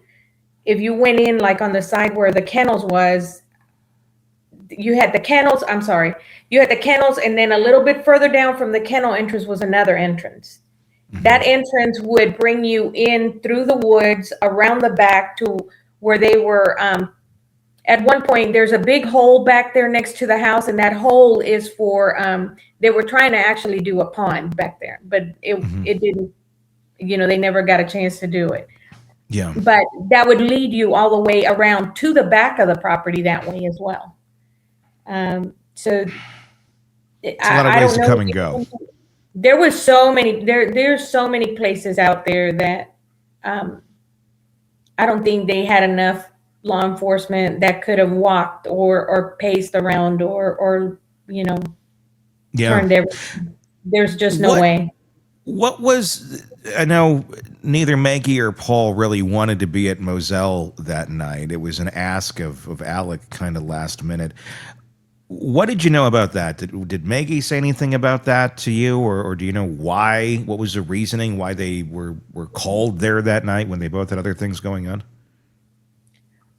If you went in like on the side where the kennels was, you had the kennels, and then a little bit further down from the kennel entrance was another entrance. That entrance would bring you in through the woods around the back to where they were. At one point, there's a big hole back there next to the house, and that hole is for, they were trying to actually do a pond back there, but it didn't, they never got a chance to do it. Yeah. But that would lead you all the way around to the back of the property that way as well. So it's a lot of ways to come and go. There was so many, there's so many places out there that I don't think they had enough law enforcement that could have walked or paced around or turned everything. There's just no way. What was, I know neither Maggie or Paul really wanted to be at Moselle that night. It was an ask of Alec kind of last minute. What did you know about that? Did Maggie say anything about that to you, or do you know why? What was the reasoning why they were called there that night when they both had other things going on?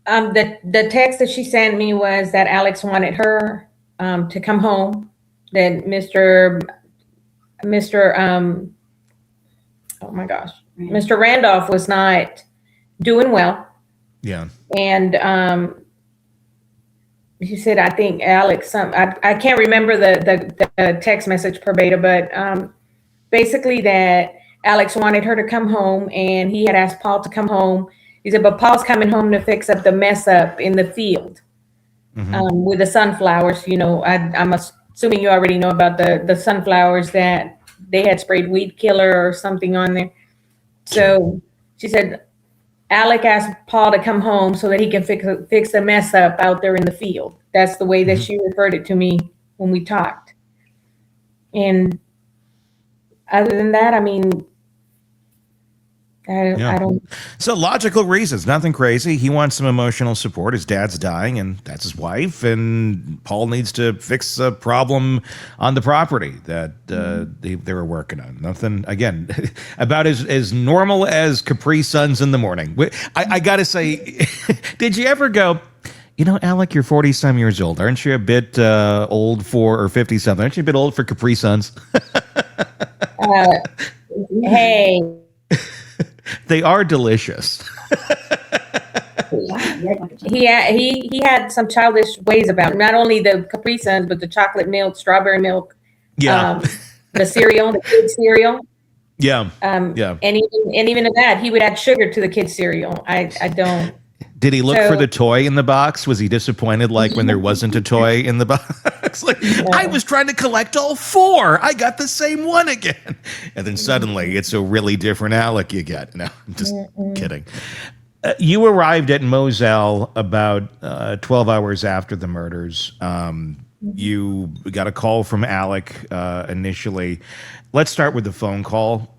The text that she sent me was that Alex wanted her to come home. That Mr. Randolph was not doing well. Yeah. And he said, I think Alex, I can't remember the text message verbatim, but basically that Alex wanted her to come home, and he had asked Paul to come home. He said, but Paul's coming home to fix up the mess up in the field with the sunflowers. I'm assuming you already know about the sunflowers that they had sprayed weed killer or something on there. So she said, Alec asked Paul to come home so that he can fix the mess up out there in the field. That's the way that she referred it to me when we talked. And other than that, I mean, I don't. So logical reasons, nothing crazy. He wants some emotional support. His dad's dying, and that's his wife. And Paul needs to fix a problem on the property that they were working on. Nothing, again, about as normal as Capri Suns in the morning. I got to say, did you ever go, Alec, you're 40-some years old. Aren't you a bit old for, or 50-something? Aren't you a bit old for Capri Suns? Hey. They are delicious. He had some childish ways about it. Not only the Capri Suns, but the chocolate milk, strawberry milk. Yeah. The cereal, the kids cereal. Yeah. Yeah. And even at that, he would add sugar to the kids cereal. I don't. Did he look for the toy in the box? Was he disappointed when there wasn't a toy in the box? I was trying to collect all 4. I got the same one again. And then suddenly it's a really different Alec you get. No, I'm just kidding. You arrived at Moselle about 12 hours after the murders. You got a call from Alec initially. Let's start with the phone call.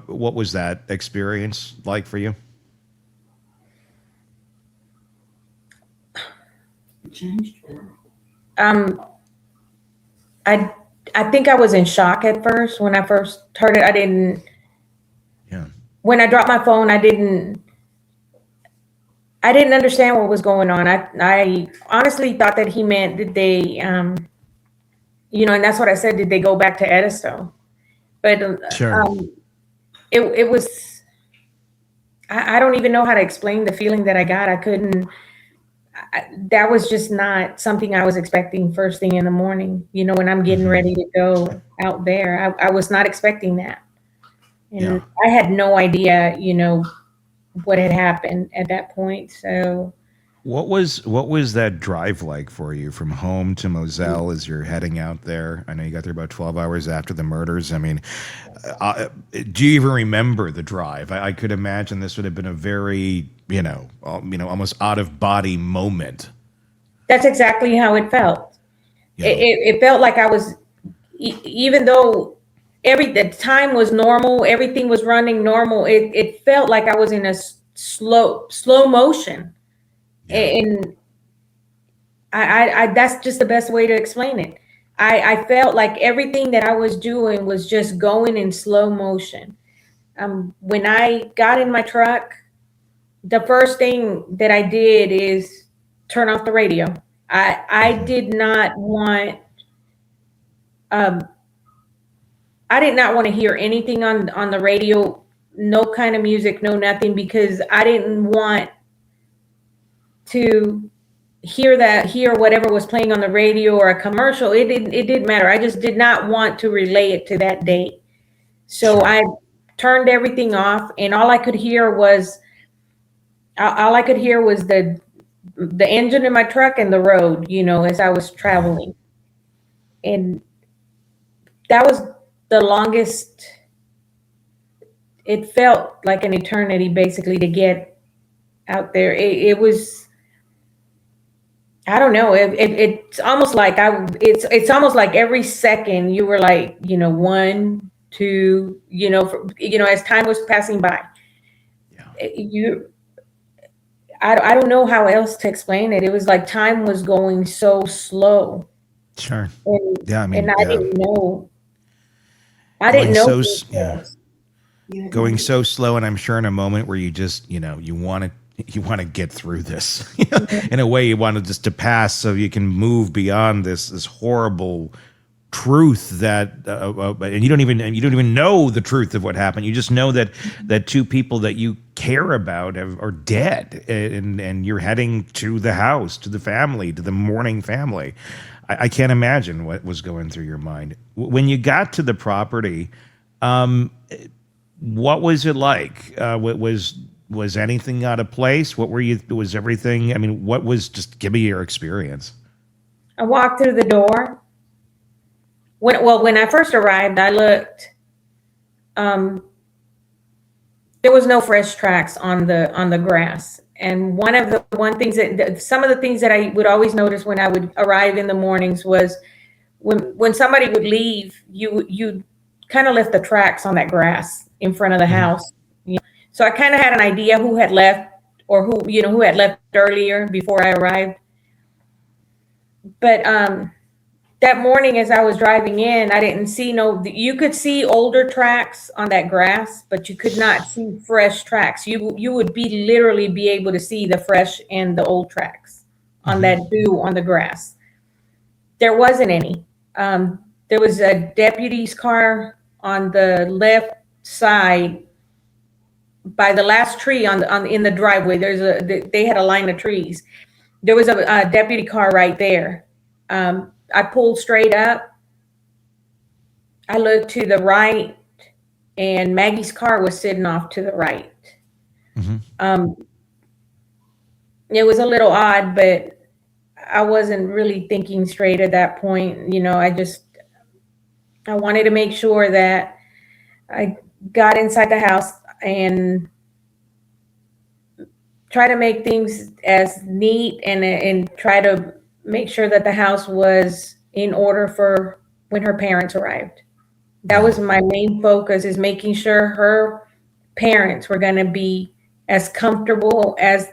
What was that experience like for you? I think I was in shock at first when I first heard it. I didn't. Yeah. When I dropped my phone, I didn't understand what was going on. I honestly thought that he meant did they, and that's what I said. Did they go back to Edisto? But sure. It was. I don't even know how to explain the feeling that I got. That was just not something I was expecting first thing in the morning, when I'm getting ready to go out there. I was not expecting that. And I had no idea, what had happened at that point. So what was that drive like for you from home to Moselle as you're heading out there? I know you got there about 12 hours after the murders. I mean, do you even remember the drive? I could imagine this would have been a very, almost out of body moment. that's exactly how it felt. It felt like I was, even though the time was normal, everything was running normal. It felt like I was in a slow motion. And I that's just the best way to explain it. I felt like everything that I was doing was just going in slow motion. When I got in my truck, the first thing that I did is turn off the radio. I did not want I did not want to hear anything on the radio, no kind of music, no nothing, because I didn't want to hear whatever was playing on the radio or a commercial. It didn't matter. I just did not want to relay it to that date. So I turned everything off, and all I could hear was the engine in my truck and the road, as I was traveling. And that was the longest. It felt like an eternity, basically, to get out there. It was, I don't know. It's almost like it's almost like every second you were like, 1, 2, as time was passing by. I don't know how else to explain it. It was like time was going so slow. Sure. And I didn't know. Going so slow, and I'm sure in a moment where you just, you want to get through this. In a way, you want to just to pass so you can move beyond this horrible truth that, and you don't even know the truth of what happened. You just know that two people that you care about are dead, and you're heading to the house, to the family, to the mourning family. I can't imagine what was going through your mind when you got to the property. What was it like? Was anything out of place? Was everything? I mean, just give me your experience. I walked through the door. When I first arrived, I looked. There was no fresh tracks on the grass. And some of the things that I would always notice when I would arrive in the mornings was when somebody would leave, you kind of left the tracks on that grass in front of the house. So I kind of had an idea who had left, or who had left earlier before I arrived. But that morning, as I was driving in, I didn't see you could see older tracks on that grass, but you could not see fresh tracks. You would literally be able to see the fresh and the old tracks on that dew on the grass. There wasn't any. There was a deputy's car on the left side by the last tree in the driveway. They had a line of trees. There was a deputy car right there. I pulled straight up. I looked to the right, and Maggie's car was sitting off to the right. It was a little odd, but I wasn't really thinking straight at that point. I wanted to make sure that I got inside the house and try to make things as neat and try to make sure that the house was in order for when her parents arrived. That was my main focus, is making sure her parents were going to be as comfortable as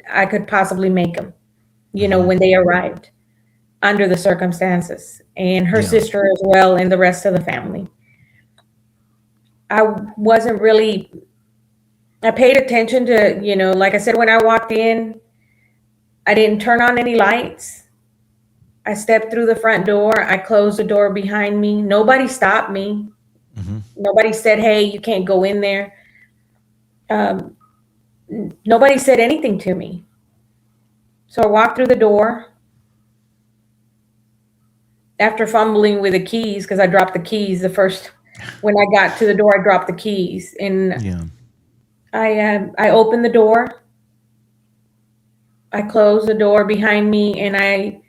I could possibly make them, when they arrived under the circumstances, and her sister as well, and the rest of the family. I paid attention to, like I said, when I walked in, I didn't turn on any lights. I stepped through the front door. I closed the door behind me. Nobody stopped me. Nobody said, "Hey, you can't go in there." nobody said anything to me. So I walked through the door. After fumbling with the keys, because I dropped the keys when I got to the door, I dropped the keys, and I opened the door. I closed the door behind me, and I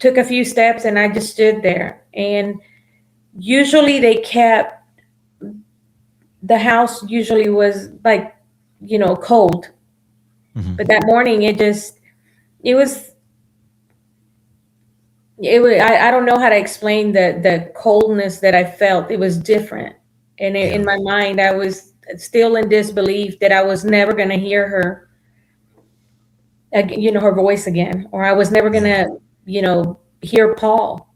took a few steps, and I just stood there. And usually the house usually was like, cold. Mm-hmm. But that morning it was, I don't know how to explain the coldness that I felt. It was different. And in my mind, I was still in disbelief that I was never going to hear her, her voice again, or I was never going to, hear Paul.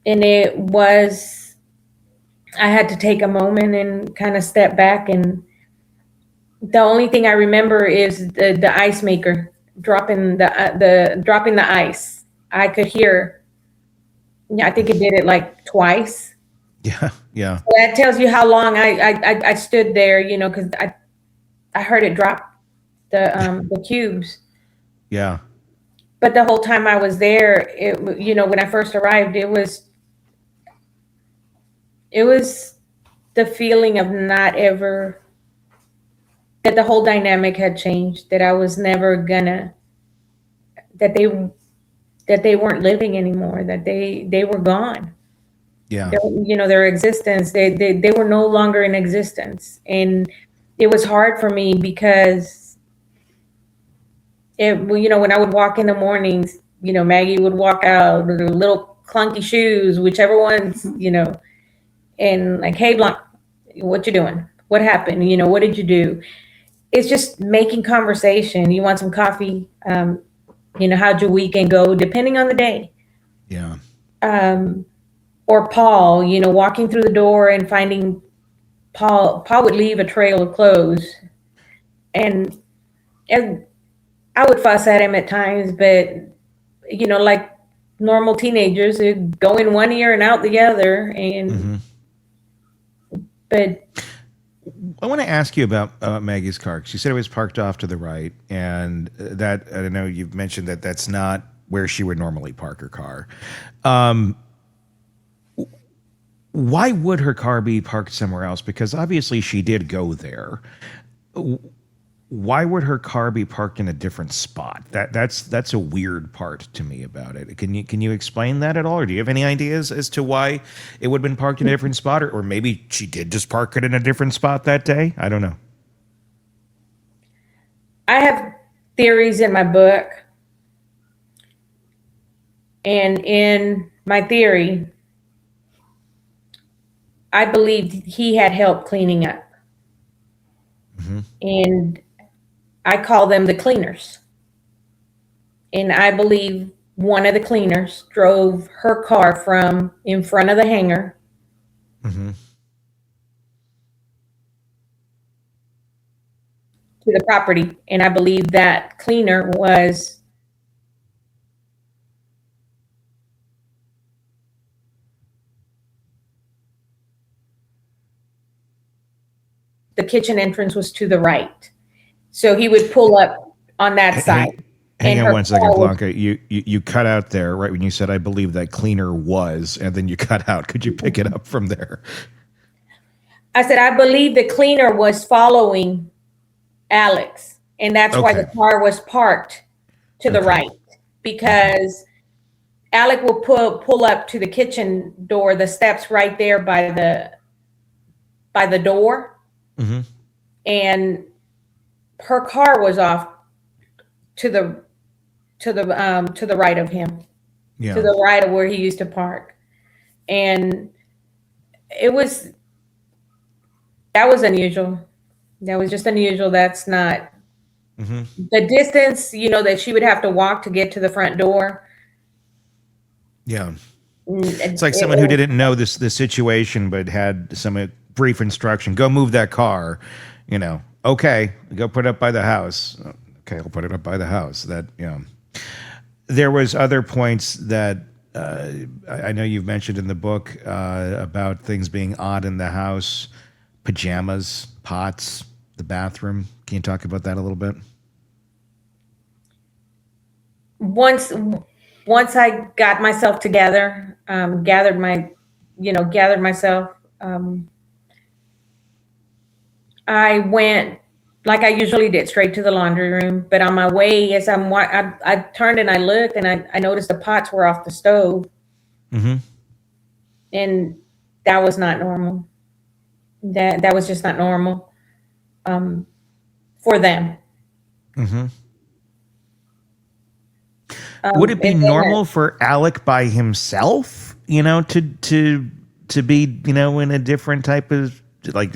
And I had to take a moment and kind of step back. And the only thing I remember is the ice maker dropping the ice. I could hear. Yeah, I think it did it like twice. Yeah. So that tells you how long I stood there, because I heard it drop the cubes. Yeah. But the whole time I was there, when I first arrived, it was the feeling of not ever, that the whole dynamic had changed, that I was never gonna, that they weren't living anymore, that they were gone. Yeah. Their existence, they were no longer in existence. And it was hard for me because when I would walk in the mornings, Maggie would walk out with her little clunky shoes, whichever ones, and like, hey, Blanca, what you doing? What happened? What did you do? It's just making conversation. You want some coffee? How'd your weekend go? Depending on the day. Yeah. Or Paul, walking through the door and finding Paul would leave a trail of clothes. And I would fuss at him at times, but, like normal teenagers, it'd go in one ear and out the other. And, but I want to ask you about Maggie's car. She said it was parked off to the right, and that, I don't know, you've mentioned that that's not where she would normally park her car. Why would her car be parked somewhere else? Because obviously she did go there. Why would her car be parked in a different spot? That's a weird part to me about it. Can you explain that at all, or do you have any ideas as to why it would have been parked in a different spot, or maybe she did just park it in a different spot that day? I don't know. I have theories in my book, and in my theory, I believe he had help cleaning up, and I call them the cleaners. And I believe one of the cleaners drove her car from in front of the hangar to the property. And I believe that cleaner was the kitchen entrance was to the right. So he would pull up on that side. Hang on one second, Blanca. You cut out there right when you said, I believe that cleaner was, and then you cut out. Could you pick it up from there? I said, I believe the cleaner was following Alex, and that's why the car was parked to the right, because Alex will pull up to the kitchen door, the steps right there by the door. And her car was off to the right of him, to the right of where he used to park. And that was unusual. That was just unusual. That's not the distance, that she would have to walk to get to the front door. Yeah. It's like someone who didn't know the situation, but had some brief instruction. Go move that car, Okay, go put it up by the house. Okay, I'll put it up by the house. There was other points that I know you've mentioned in the book about things being odd in the house, pajamas, pots, the bathroom. Can you talk about that a little bit? Once I got myself together, gathered myself, I went like I usually did, straight to the laundry room. But on my way, as I turned and I looked, and I noticed the pots were off the stove, and that was not normal. That was just not normal for them. Would it be normal for Alec by himself, to be, in a different type of like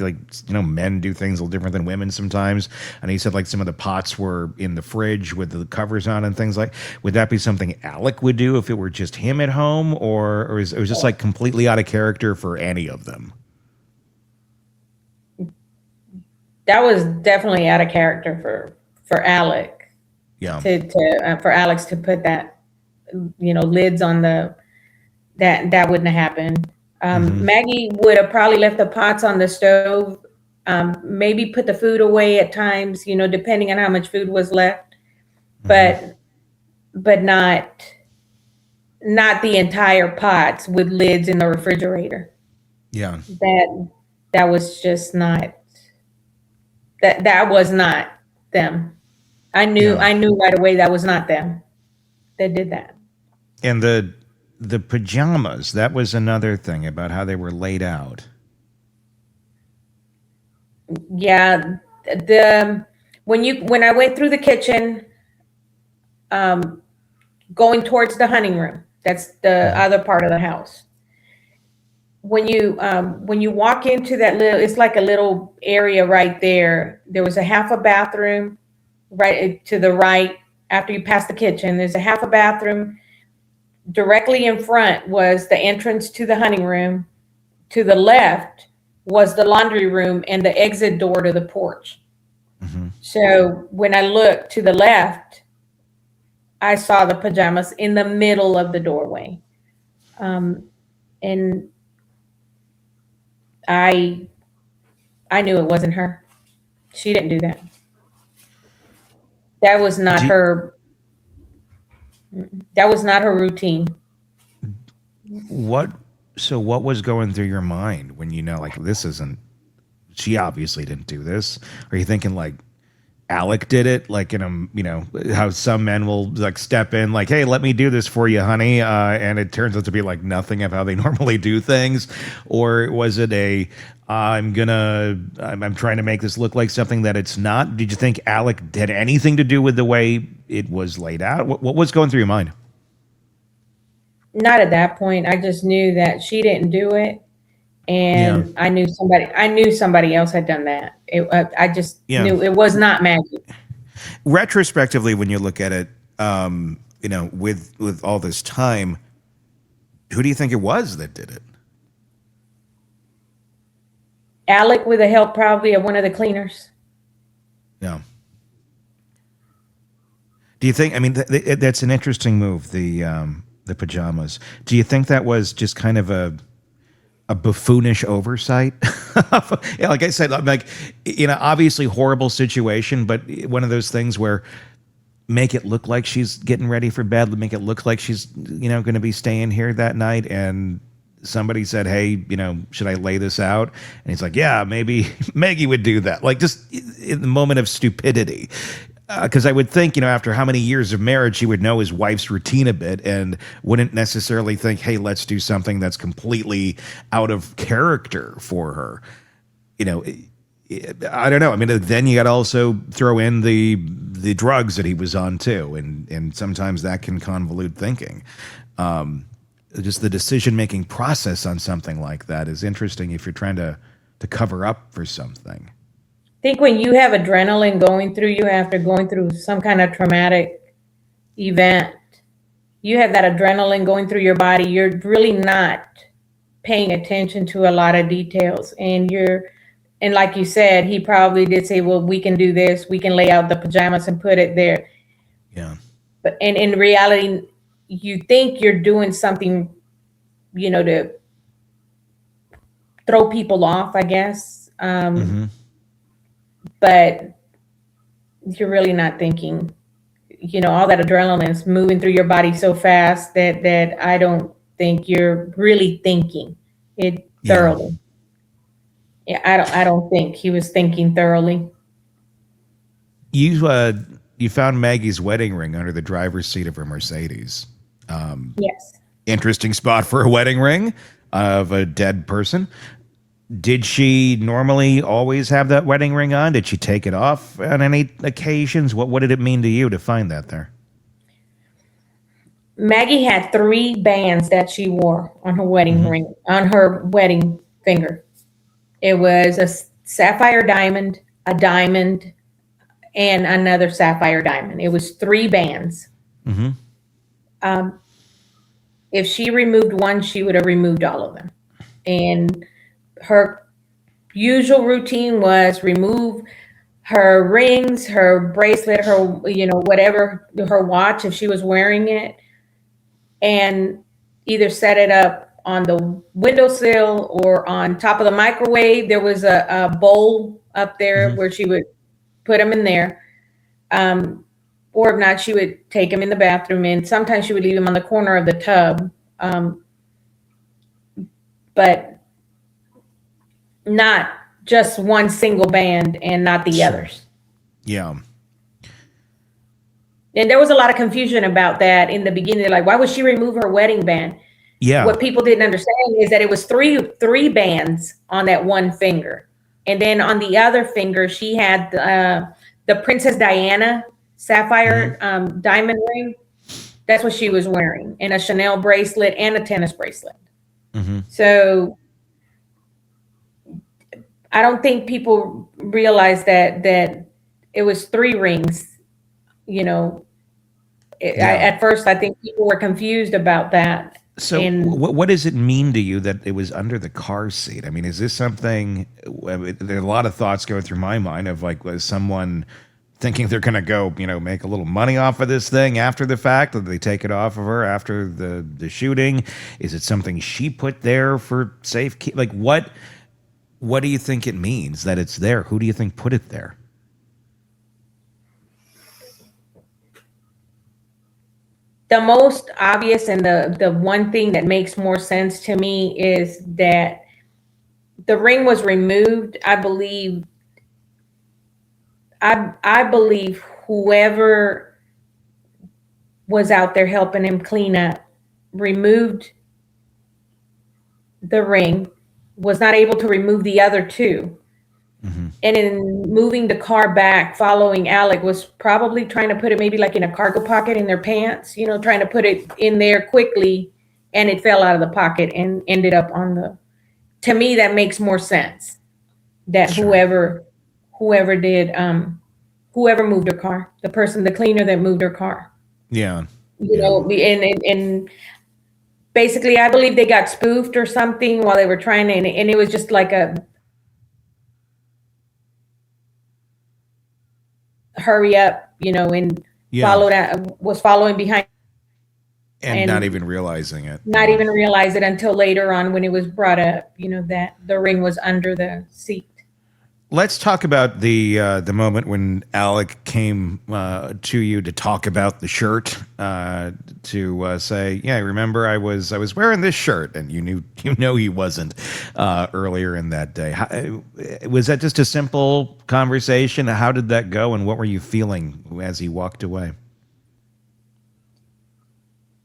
men do things a little different than women sometimes. And he said like some of the pots were in the fridge with the covers on and things like. Would that be something Alec would do if it were just him at home, or is it was just like completely out of character for any of them? That was definitely out of character for Alec. Yeah. For Alex to put that, lids on that wouldn't have happened. Maggie would have probably left the pots on the stove, maybe put the food away at times, depending on how much food was left, but not the entire pots with lids in the refrigerator. Yeah. That was just not, that was not them. I knew right away that was not them that did that. And the pajamas, that was another thing about how they were laid out. Yeah, when I went through the kitchen, going towards the hunting room, that's the other part of the house. When you walk into that it's like a little area right there. There was a half a bathroom right to the right after you pass the kitchen. There's a half a bathroom. Directly in front was the entrance to the hunting room. To the left was the laundry room and the exit door to the porch. So when I looked to the left, I saw the pajamas in the middle of the doorway. And I knew it wasn't her. She didn't do that. That was not her. That was not her routine. What was going through your mind when this isn't, she obviously didn't do this? Are you thinking like Alec did it, like how some men will like step in like, hey, let me do this for you, honey, and it turns out to be like nothing of how they normally do things? Or was it I'm trying to make this look like something that it's not? Did you think Alec had anything to do with the way it was laid out? What was going through your mind? Not at that point. I just knew that she didn't do it, and I knew somebody else had done that. I just knew it was not Maggie. Retrospectively, when you look at it, with all this time, who do you think it was that did it? Alec, with the help probably of one of the cleaners. Yeah. Do you think? I mean, that's an interesting move. The pajamas. Do you think that was just kind of a buffoonish oversight? Yeah, like I said, like obviously horrible situation, but one of those things where make it look like she's getting ready for bed, make it look like she's going to be staying here that night, and somebody said, hey, should I lay this out? And he's like, yeah, maybe Maggie would do that. Like just in the moment of stupidity. Because I would think, after how many years of marriage, he would know his wife's routine a bit and wouldn't necessarily think, hey, let's do something that's completely out of character for her. I don't know. I mean, then you got to also throw in the drugs that he was on too. And sometimes that can convolute thinking. Just the decision-making process on something like that is interesting if you're trying to cover up for something. I think when you have adrenaline going through you after going through some kind of traumatic event, you have that adrenaline going through your body. You're really not paying attention to a lot of details. And like you said, he probably did say, well, we can do this. We can lay out the pajamas and put it there. Yeah. But in reality, you think you're doing something, to throw people off, I guess. but you're really not thinking. All that adrenaline is moving through your body so fast that I don't think you're really thinking it thoroughly. Yeah, I don't think he was thinking thoroughly. You found Maggie's wedding ring under the driver's seat of her Mercedes. Yes. Interesting spot for a wedding ring of a dead person. Did she normally always have that wedding ring on? Did she take it off on any occasions? What did it mean to you to find that there? Maggie had 3 bands that she wore on her wedding ring, on her wedding finger. It was a sapphire diamond, a diamond, and another sapphire diamond. It was 3 bands. If she removed one, she would have removed all of them. And her usual routine was remove her rings, her bracelet, her, whatever, her watch, if she was wearing it, and either set it up on the windowsill or on top of the microwave. There was a bowl up there where she would put them in there. Or if not, she would take them in the bathroom, and sometimes she would leave them on the corner of the tub. But not just one single band and not the others. Yeah. And there was a lot of confusion about that in the beginning. They're like, why would she remove her wedding band? Yeah. What people didn't understand is that it was three bands on that one finger. And then on the other finger, she had the Princess Diana sapphire diamond ring. That's what she was wearing. And a Chanel bracelet and a tennis bracelet. So I don't think people realize that it was 3 rings. At first, I think people were confused about that. So what does it mean to you that it was under the car seat? I mean, is this something, there are a lot of thoughts going through my mind of like, was someone thinking they're going to go, make a little money off of this thing after the fact? Did they take it off of her after the shooting? Is it something she put there for safekeeping? Like what do you think it means that it's there? Who do you think put it there? The most obvious and the one thing that makes more sense to me is that the ring was removed. I believe whoever was out there helping him clean up removed the ring, was not able to remove the other 2. And in moving the car back, following Alec, was probably trying to put it maybe like in a cargo pocket in their pants, trying to put it in there quickly, and it fell out of the pocket and ended up on the, to me, that makes more sense. That whoever did, whoever moved her car, the cleaner that moved her car. Yeah. And basically, I believe they got spoofed or something while they were trying to, and it was just like a hurry up, and was following behind. And not even realizing it. Not even realize it until later on when it was brought up, that the ring was under the seat. Let's talk about the moment when Alec came to you to talk about the shirt, to say, yeah, remember I was wearing this shirt, and you know he wasn't earlier in that day. Was that just a simple conversation? How did that go, and what were you feeling as he walked away?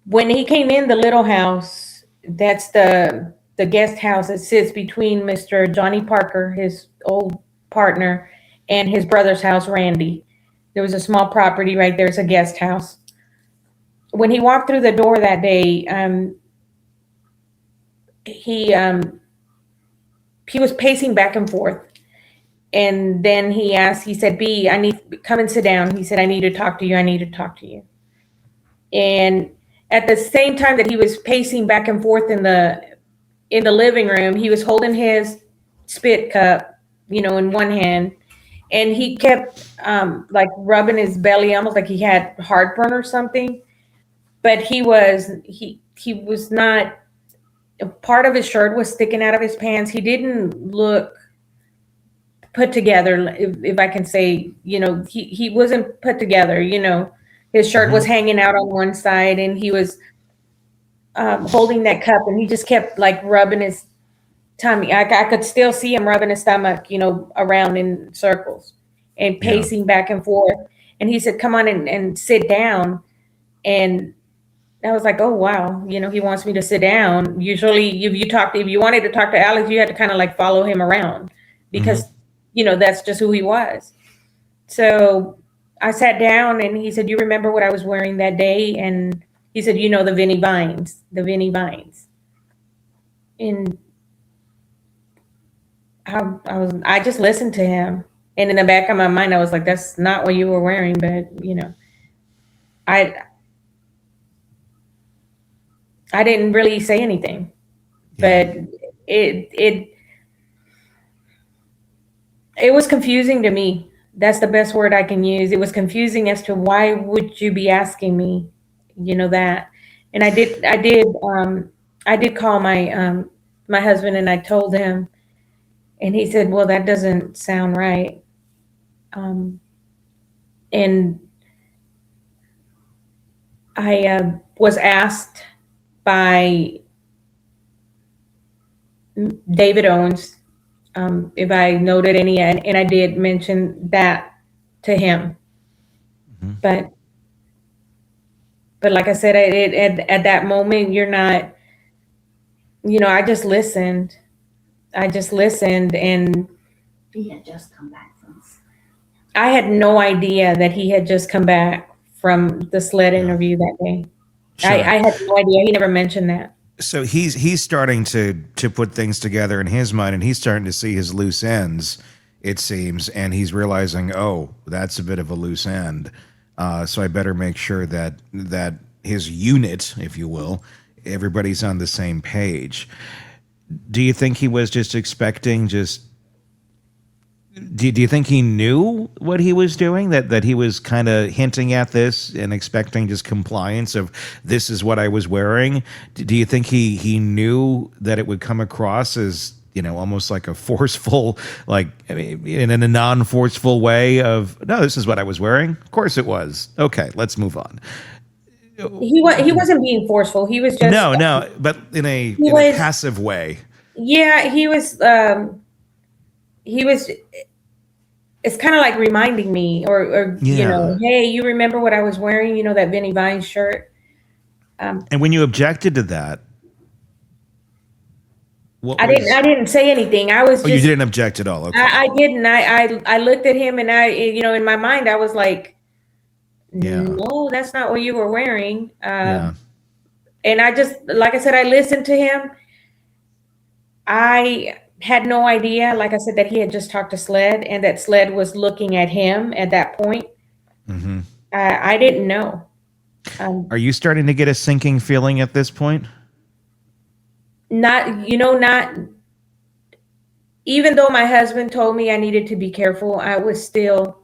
When he came in the little house, that's the guest house that sits between Mr. Johnny Parker, his old partner, and his brother's house, Randy. There was a small property right there. It's a guest house. When he walked through the door that day, he was pacing back and forth. And then he said, B, come and sit down. He said, I need to talk to you. And at the same time that he was pacing back and forth in the living room, he was holding his spit cup, in one hand, and he kept like rubbing his belly, almost like he had heartburn or something. But he was not, part of his shirt was sticking out of his pants. He didn't look put together, if I can say, he wasn't put together, his shirt was hanging out on one side and he was holding that cup and he just kept like rubbing his tummy. I could still see him rubbing his stomach, around in circles and pacing back and forth. And he said, come on and sit down. And I was like, oh, wow. He wants me to sit down. Usually if you wanted to talk to Alex, you had to kind of like follow him around because, that's just who he was. So I sat down and he said, you remember what I was wearing that day? And he said, the Vinnie Vines. And I just listened to him. And in the back of my mind, I was like, that's not what you were wearing. But, I didn't really say anything, but it was confusing to me. That's the best word I can use. It was confusing as to why would you be asking me, that. And I did call my my husband and I told him, and he said, well, that doesn't sound right. And I was asked by David Owens if I noted any, and I did mention that to him. But like I said, at that moment, you're not, I just listened. And He had just come back from. I had no idea that he had just come back from the SLED interview that day. Sure. I had no idea. He never mentioned that. So he's starting to put things together in his mind, and he's starting to see his loose ends, it seems, and he's realizing, oh, that's a bit of a loose end. So I better make sure that his unit, if you will, everybody's on the same page. Do you think he was just expecting do you think he knew what he was doing? That he was kind of hinting at this and expecting just compliance of this is what I was wearing? Do you think he knew that it would come across as, almost like a forceful, like in a non-forceful way of, no, this is what I was wearing? Of course it was. Okay, let's move on. He wasn't being forceful. He was just no, but in a passive way. Yeah, he was. It's kind of like reminding me, or hey, you remember what I was wearing? That Vinnie Vines shirt. And when you objected to that, I didn't say anything. I was. You didn't object at all. Okay. I didn't. I looked at him and in my mind I was like, no, that's not what you were wearing. And I just, like I said, I listened to him. I had no idea, like I said, that he had just talked to SLED and that SLED was looking at him at that point. I didn't know. Are you starting to get a sinking feeling at this point? Not, even though my husband told me I needed to be careful, I was still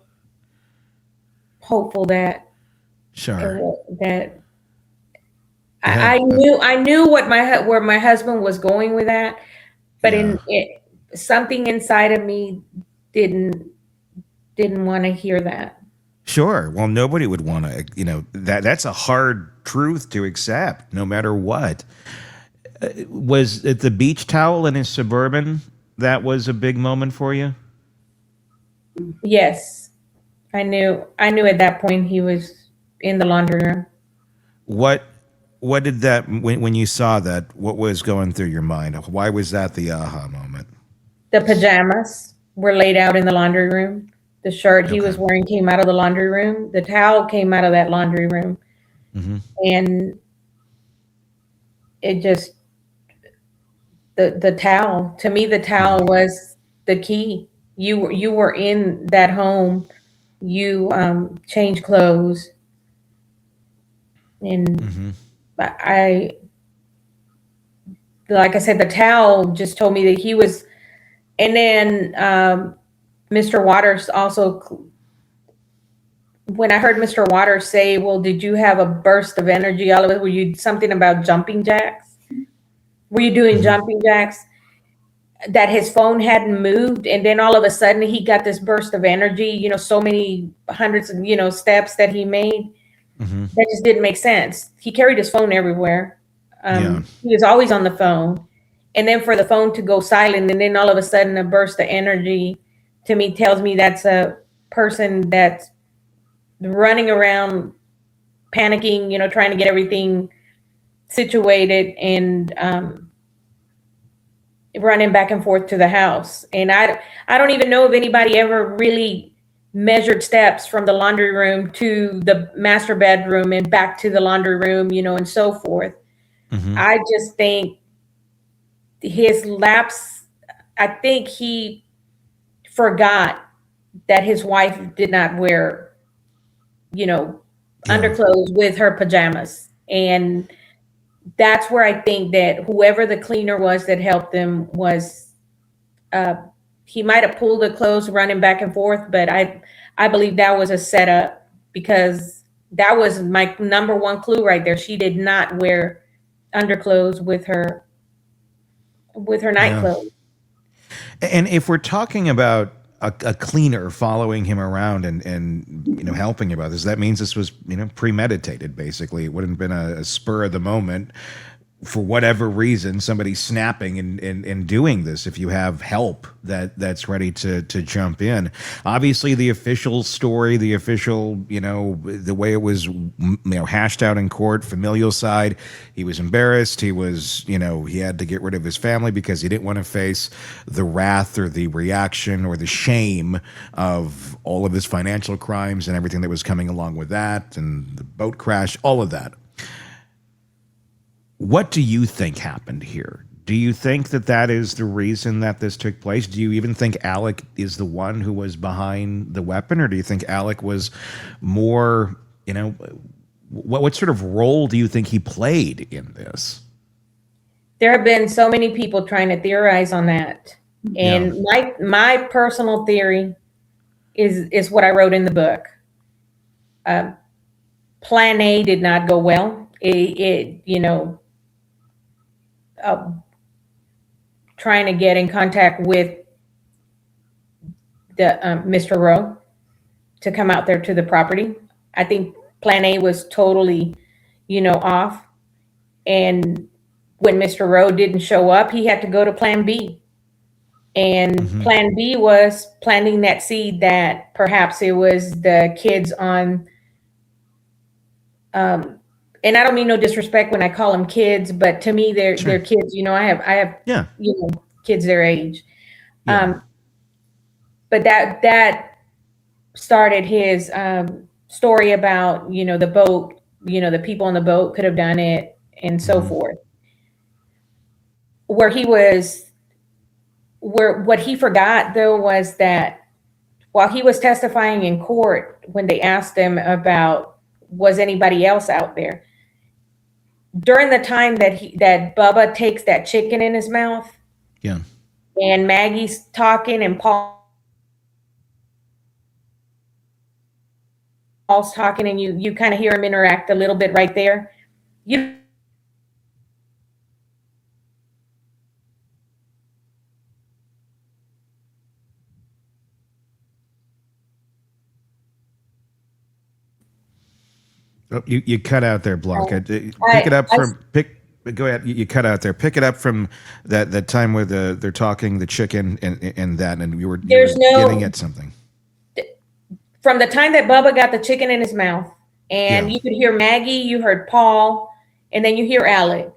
hopeful that I knew where my husband was going with that, but something inside of me didn't want to hear that. Sure. Well, nobody would want to, that's a hard truth to accept, no matter what. Was it the beach towel in his Suburban that was a big moment for you? Yes. I knew at that point he was in the laundry room. What did that, when you saw that, what was going through your mind? Why was that the aha moment? The pajamas were laid out in the laundry room. The shirt he was wearing came out of the laundry room. The towel came out of that laundry room. And it just, the towel, to me, the towel was the key. You were in that home. You changed clothes. And like I said, the towel just told me that he was, and then Mr. Waters also, when I heard Mr. Waters say, well, did you have a burst of energy? All of it, were you something about jumping jacks? Were you doing jumping jacks? that his phone hadn't moved, and then all of a sudden he got this burst of energy, so many hundreds of, steps that he made. That just didn't make sense. He carried his phone everywhere. He was always on the phone. And then for the phone to go silent and then all of a sudden a burst of energy, to me tells me that's a person that's running around panicking, trying to get everything situated and running back and forth to the house. And I don't even know if anybody ever really measured steps from the laundry room to the master bedroom and back to the laundry room, and so forth. I just think his lapse, I think he forgot that his wife did not wear, underclothes with her pajamas. And that's where I think that whoever the cleaner was that helped him was, he might have pulled the clothes running back and forth, but I believe that was a setup, because that was my number one clue right there. She did not wear underclothes with her night clothes. And if we're talking about a cleaner following him around and helping him about this, that means this was premeditated. Basically, it wouldn't have been a spur of the moment. For whatever reason, somebody snapping and doing this. If you have help that's ready to jump in, obviously the official story, the official the way it was hashed out in court, familial side, he was embarrassed. He was he had to get rid of his family because he didn't want to face the wrath or the reaction or the shame of all of his financial crimes and everything that was coming along with that, and the boat crash, all of that. What do you think happened here? Do you think that is the reason that this took place? Do you even think Alec is the one who was behind the weapon, or do you think Alec was more, what sort of role do you think he played in this? There have been so many people trying to theorize on that. And my personal theory is what I wrote in the book. Plan A did not go well. Trying to get in contact with the Mr. Rowe to come out there to the property. I think plan A was totally, off. And when Mr. Rowe didn't show up, he had to go to plan B. And plan B was planting that seed that perhaps it was the kids on, and I don't mean no disrespect when I call them kids, but to me, they're kids. I have kids their age. Yeah. But that started his story about the boat. The people on the boat could have done it, and so forth. What he forgot though was that while he was testifying in court, when they asked him about was anybody else out there, during the time that Bubba takes that chicken in his mouth, and Maggie's talking and Paul's talking, and you kind of hear him interact a little bit right there. Oh, you cut out there, Blanca. Go ahead. You cut out there. Pick it up from that time where they're talking the chicken and that, and you were getting at something. From the time that Bubba got the chicken in his mouth, and you could hear Maggie, you heard Paul, and then you hear Alec.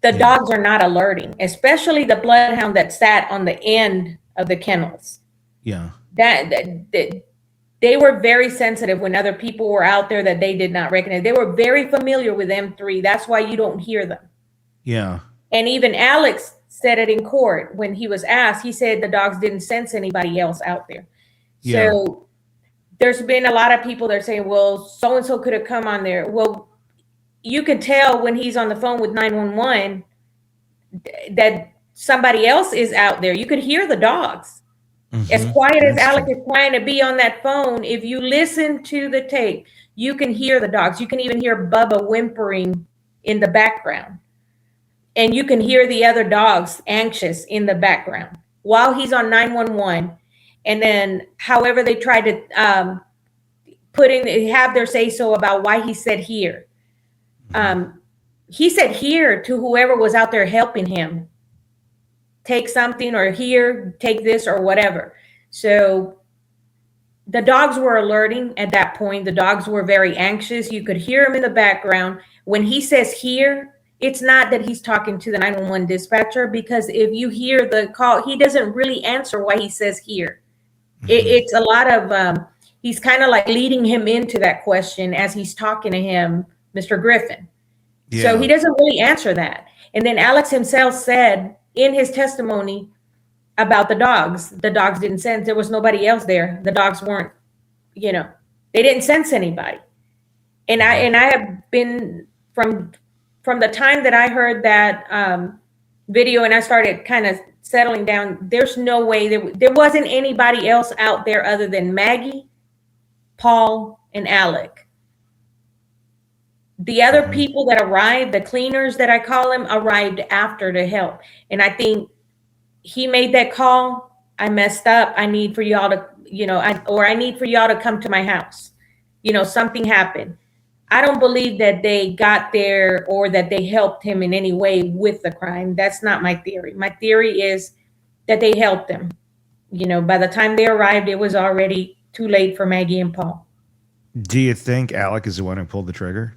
The dogs are not alerting, especially the bloodhound that sat on the end of the kennels. Yeah. That they were very sensitive when other people were out there that they did not recognize. They were very familiar with them three. That's why you don't hear them. Yeah. And even Alex said it in court when he was asked. He said the dogs didn't sense anybody else out there. Yeah. So there's been a lot of people that are saying, well, so-and-so could have come on there. Well, you can tell when he's on the phone with 911 that somebody else is out there. You could hear the dogs. As quiet as Alec is trying to be on that phone, if you listen to the tape, you can hear the dogs. You can even hear Bubba whimpering in the background. And you can hear the other dogs anxious in the background. while he's on 911. And then however they tried to have their say so about why he said here. He said here to whoever was out there helping him. Take something, or here, take this, or whatever. So the dogs were alerting at that point. The dogs were very anxious. You could hear him in the background. When he says here, it's not that he's talking to the 911 dispatcher, because if you hear the call, he doesn't really answer why he says here. It's a lot of, he's kind of like leading him into that question as he's talking to him, Mr. Griffin. Yeah. So he doesn't really answer that. And then Alex himself said in his testimony about the dogs didn't sense. There was nobody else there. The dogs weren't, they didn't sense anybody. And I have been from the time that I heard that video and I started kind of settling down, there's no way there wasn't anybody else out there other than Maggie, Paul, and Alec. The other people that arrived, the cleaners that I call them, arrived after to help. And I think he made that call. I messed up. I need for y'all to, I need for y'all to come to my house. Something happened. I don't believe that they got there or that they helped him in any way with the crime. That's not my theory. My theory is that they helped him. By the time they arrived, it was already too late for Maggie and Paul. Do you think Alec is the one who pulled the trigger?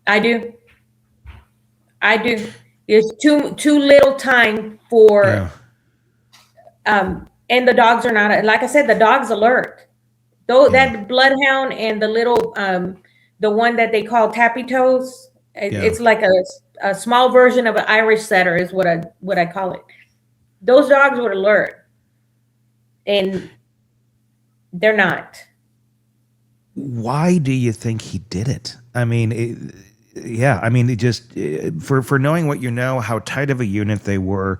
I do. There's too little time for, and the dogs are not, like I said, the dog's alert. Though that bloodhound and the little, the one that they call Tappy Toes, it's like a small version of an Irish setter is what I call it. Those dogs would alert, and they're not. Why do you think he did it? I mean, for knowing what how tight of a unit they were,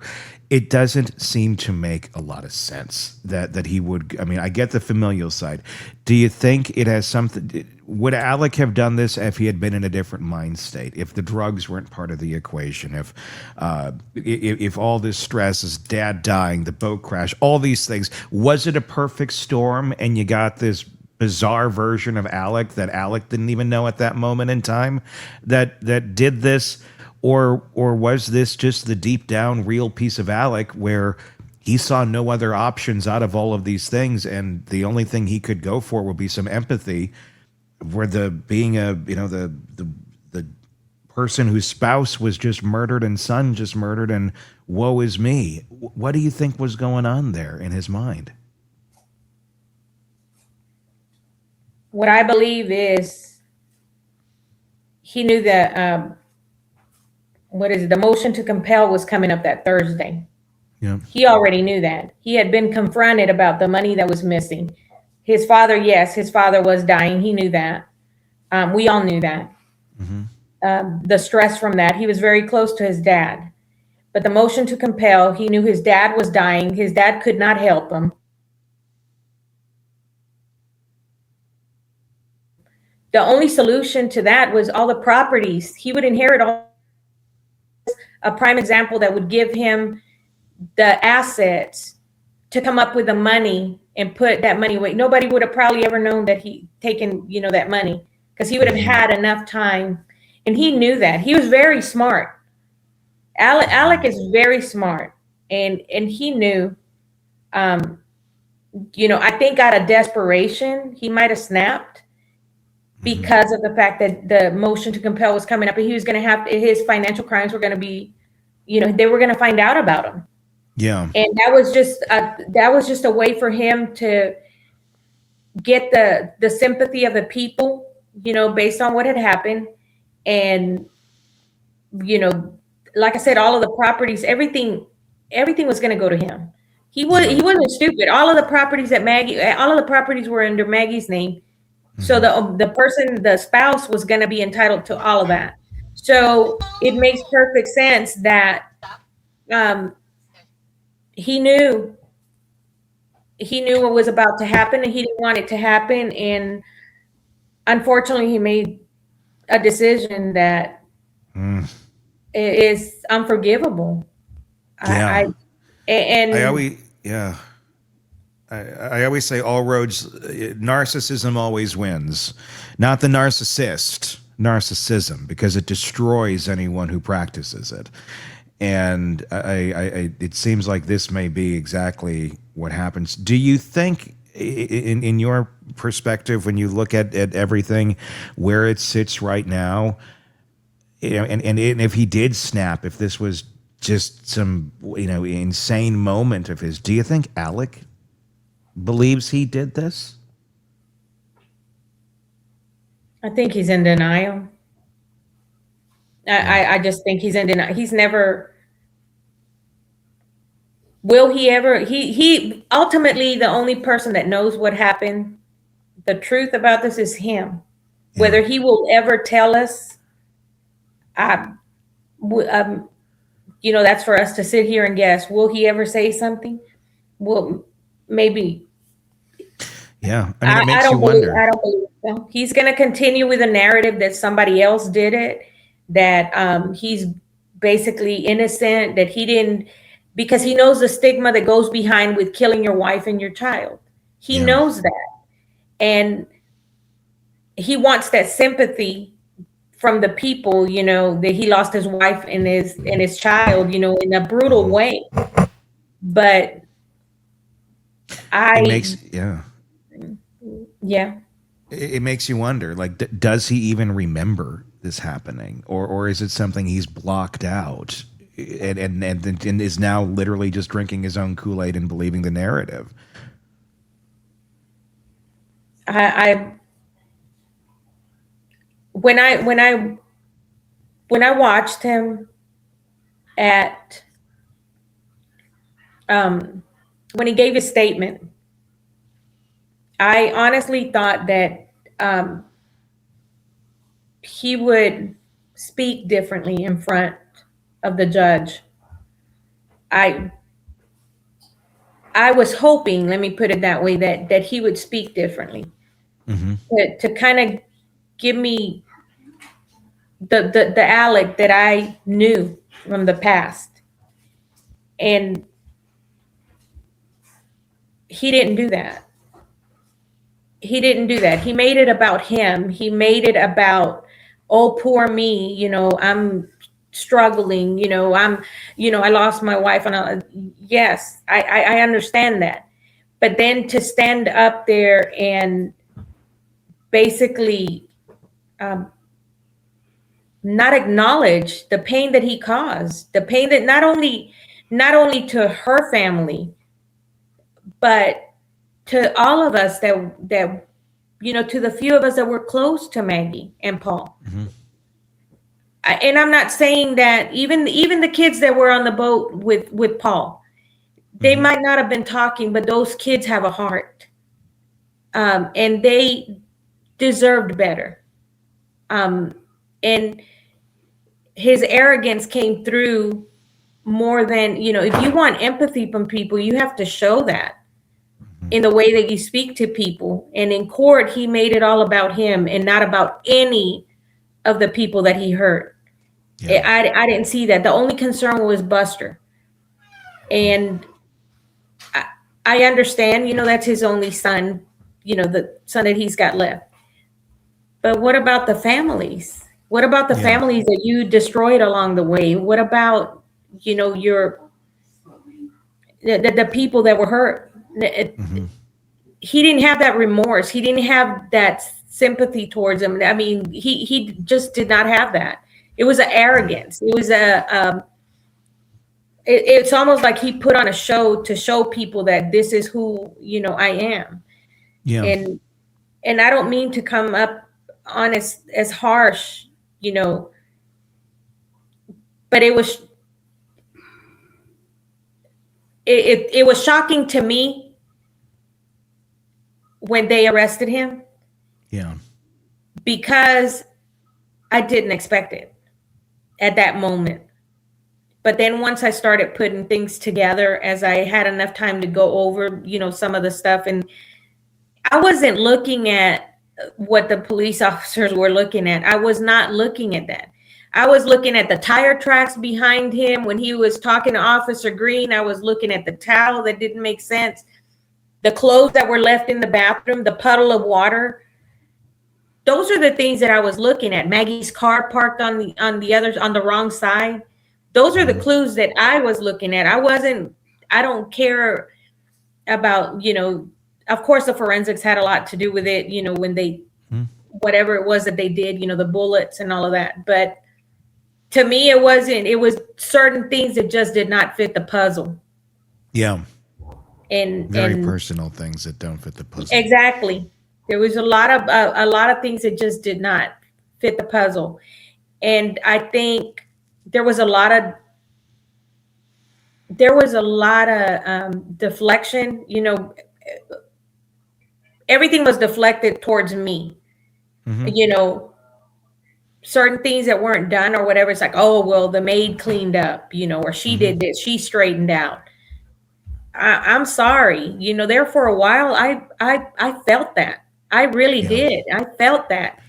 it doesn't seem to make a lot of sense that he would. I mean, I get the familial side. Do you think it has something? Would Alec have done this if he had been in a different mind state? If the drugs weren't part of the equation? If all this stress, his dad dying, the boat crash, all these things, was it a perfect storm? And you got this bizarre version of Alec that Alec didn't even know at that moment in time that did this, or was this just the deep down real piece of Alec where he saw no other options out of all of these things, and the only thing he could go for would be some empathy, where the person whose spouse was just murdered and son just murdered, and woe is me. What do you think was going on there in his mind? What I believe is he knew that the motion to compel was coming up that Thursday. Yeah. He already knew that. He had been confronted about the money that was missing. His father was dying. He knew that. We all knew that. Mm-hmm. The stress from that. He was very close to his dad. But the motion to compel, he knew his dad was dying. His dad could not help him. The only solution to that was all the properties. He would inherit all. A prime example that would give him the assets to come up with the money and put that money away. Nobody would have probably ever known that he taken, that money, because he would have had enough time. And he knew that. He was very smart. Alec is very smart. And he knew, I think out of desperation, he might have snapped, because of the fact that the motion to compel was coming up, and he was going to have his financial crimes were going to be, they were going to find out about him. Yeah. And that was just a way for him to get the sympathy of the people, based on what had happened. And, like I said, all of the properties, everything was going to go to him. He wasn't stupid. All of the properties were under Maggie's name. So the spouse was going to be entitled to all of that. So it makes perfect sense that he knew what was about to happen, and he didn't want it to happen. And unfortunately, he made a decision that is unforgivable. Yeah. And I always say all roads, narcissism always wins. Not the narcissist, narcissism, because it destroys anyone who practices it. And it seems like this may be exactly what happens. Do you think, in your perspective, when you look at everything, where it sits right now, and if he did snap, if this was just some insane moment of his, do you think Alec believes he did this? I think he's in denial. I just think he's in denial. He's never, will he ever, he ultimately, the only person that knows what happened, the truth about this is him. Yeah. Whether he will ever tell us, that's for us to sit here and guess. Will he ever say something? Well, maybe. Yeah, I mean, it makes you wonder. I don't believe so. He's going to continue with a narrative that somebody else did it, that he's basically innocent, that he didn't, because he knows the stigma that goes behind with killing your wife and your child. He knows that. And he wants that sympathy from the people, that he lost his wife and his child, in a brutal way. But it makes you wonder, like, does he even remember this happening, or is it something he's blocked out and is now literally just drinking his own Kool-Aid and believing the narrative? When I watched him at when he gave his statement, I honestly thought that he would speak differently in front of the judge. I was hoping, let me put it that way, that he would speak differently, to kind of give me the Alec that I knew from the past. And he didn't do that. He didn't do that. He made it about him. He made it about, oh, poor me, I'm struggling, I lost my wife. And yes, I understand that. But then to stand up there and basically not acknowledge the pain that he caused, the pain that not only to her family, but to all of us that to the few of us that were close to Maggie and Paul. And I'm not saying that even the kids that were on the boat with Paul, they might not have been talking, but those kids have a heart, and they deserved better. And his arrogance came through more than, if you want empathy from people, you have to show that in the way that you speak to people. And in court, he made it all about him and not about any of the people that he hurt. Yeah. I didn't see that. The only concern was Buster. And I understand, that's his only son, the son that he's got left. But what about the families? What about the families that you destroyed along the way? What about, the people that were hurt? He didn't have that remorse. He didn't have that sympathy towards him. I mean, he just did not have that. It was an arrogance. It was it's almost like he put on a show to show people that this is who, I am. Yeah. And I don't mean to come up on as harsh, but it was it was shocking to me when they arrested him. Yeah. Because I didn't expect it at that moment. But then once I started putting things together, as I had enough time to go over, some of the stuff, and I wasn't looking at what the police officers were looking at. I was not looking at that. I was looking at the tire tracks behind him when he was talking to Officer Green. I was looking at the towel that didn't make sense, the clothes that were left in the bathroom, the puddle of water. Those are the things that I was looking at. Maggie's car parked on the wrong side. Those are the clues that I was looking at. I don't care about, of course the forensics had a lot to do with it, when they, whatever it was that they did, the bullets and all of that. But to me, it was certain things that just did not fit the puzzle. Yeah. And very personal things that don't fit the puzzle. Exactly. There was a lot of things that just did not fit the puzzle. And I think there was a lot of deflection, everything was deflected towards me. Certain things that weren't done or whatever. It's like, oh, well, the maid cleaned up, or she did this, she straightened out. I'm sorry, there for a while, I felt that. I really did. I felt that.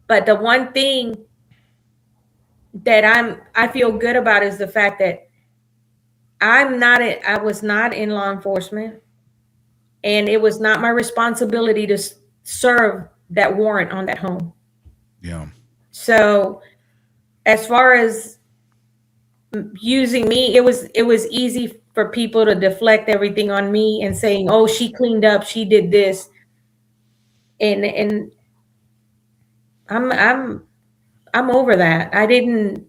But the one thing that I feel good about is the fact that I was not in law enforcement, and it was not my responsibility to serve that warrant on that home. Yeah. So as far as using me, it was easy for people to deflect everything on me and saying, oh, she cleaned up, she did this. And I'm over that. I didn't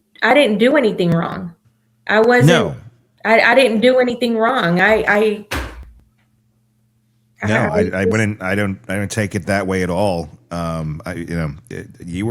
do anything wrong. I didn't do anything wrong. I don't take it that way at all. You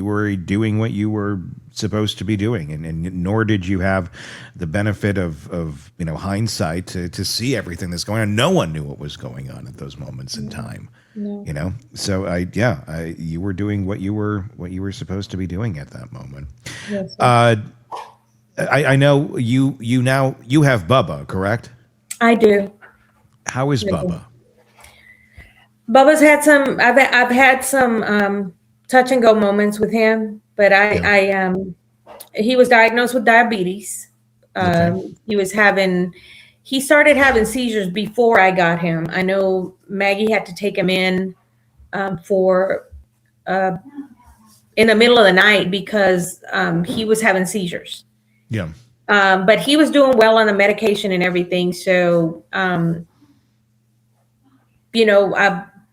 were doing what you were supposed to be doing, and nor did you have the benefit of hindsight to see everything that's going on. No one knew what was going on at those moments in time. No. So you were doing what you were supposed to be doing at that moment. Yes, I know you have Bubba, correct? I do. How is Bubba? Bubba's had some. I've had some touch and go moments with him, but he was diagnosed with diabetes. Okay. He started having seizures before I got him. I know Maggie had to take him in for in the middle of the night because he was having seizures. Yeah. But he was doing well on the medication and everything. So,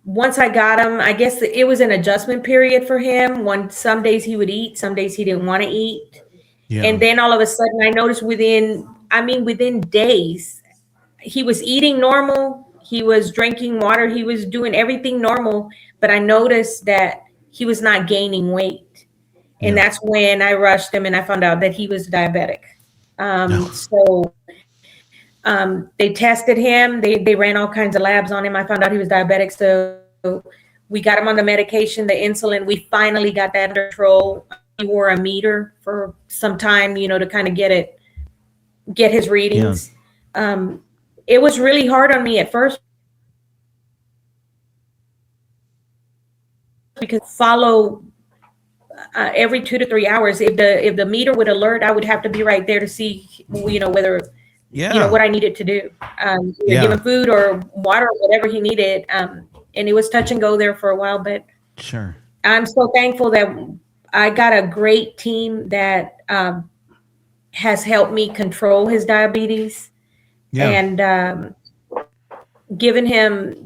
once I got him, I guess it was an adjustment period for him. Some days he would eat, some days he didn't want to eat. Yeah. And then all of a sudden I noticed within days, he was eating normal. He was drinking water. He was doing everything normal, but I noticed that he was not gaining weight. And that's when I rushed him and I found out that he was diabetic. So they tested him. They ran all kinds of labs on him. I found out he was diabetic. So we got him on the medication, the insulin. We finally got that under control. He wore a meter for some time, to kind of get his readings. Yeah. It was really hard on me at first because follow every 2 to 3 hours. If the meter would alert, I would have to be right there to see, whether, what I needed to do. Give him food or water or whatever he needed. And it was touch and go there for a while, but sure. I'm so thankful that I got a great team that has helped me control his diabetes. Yeah. And given him,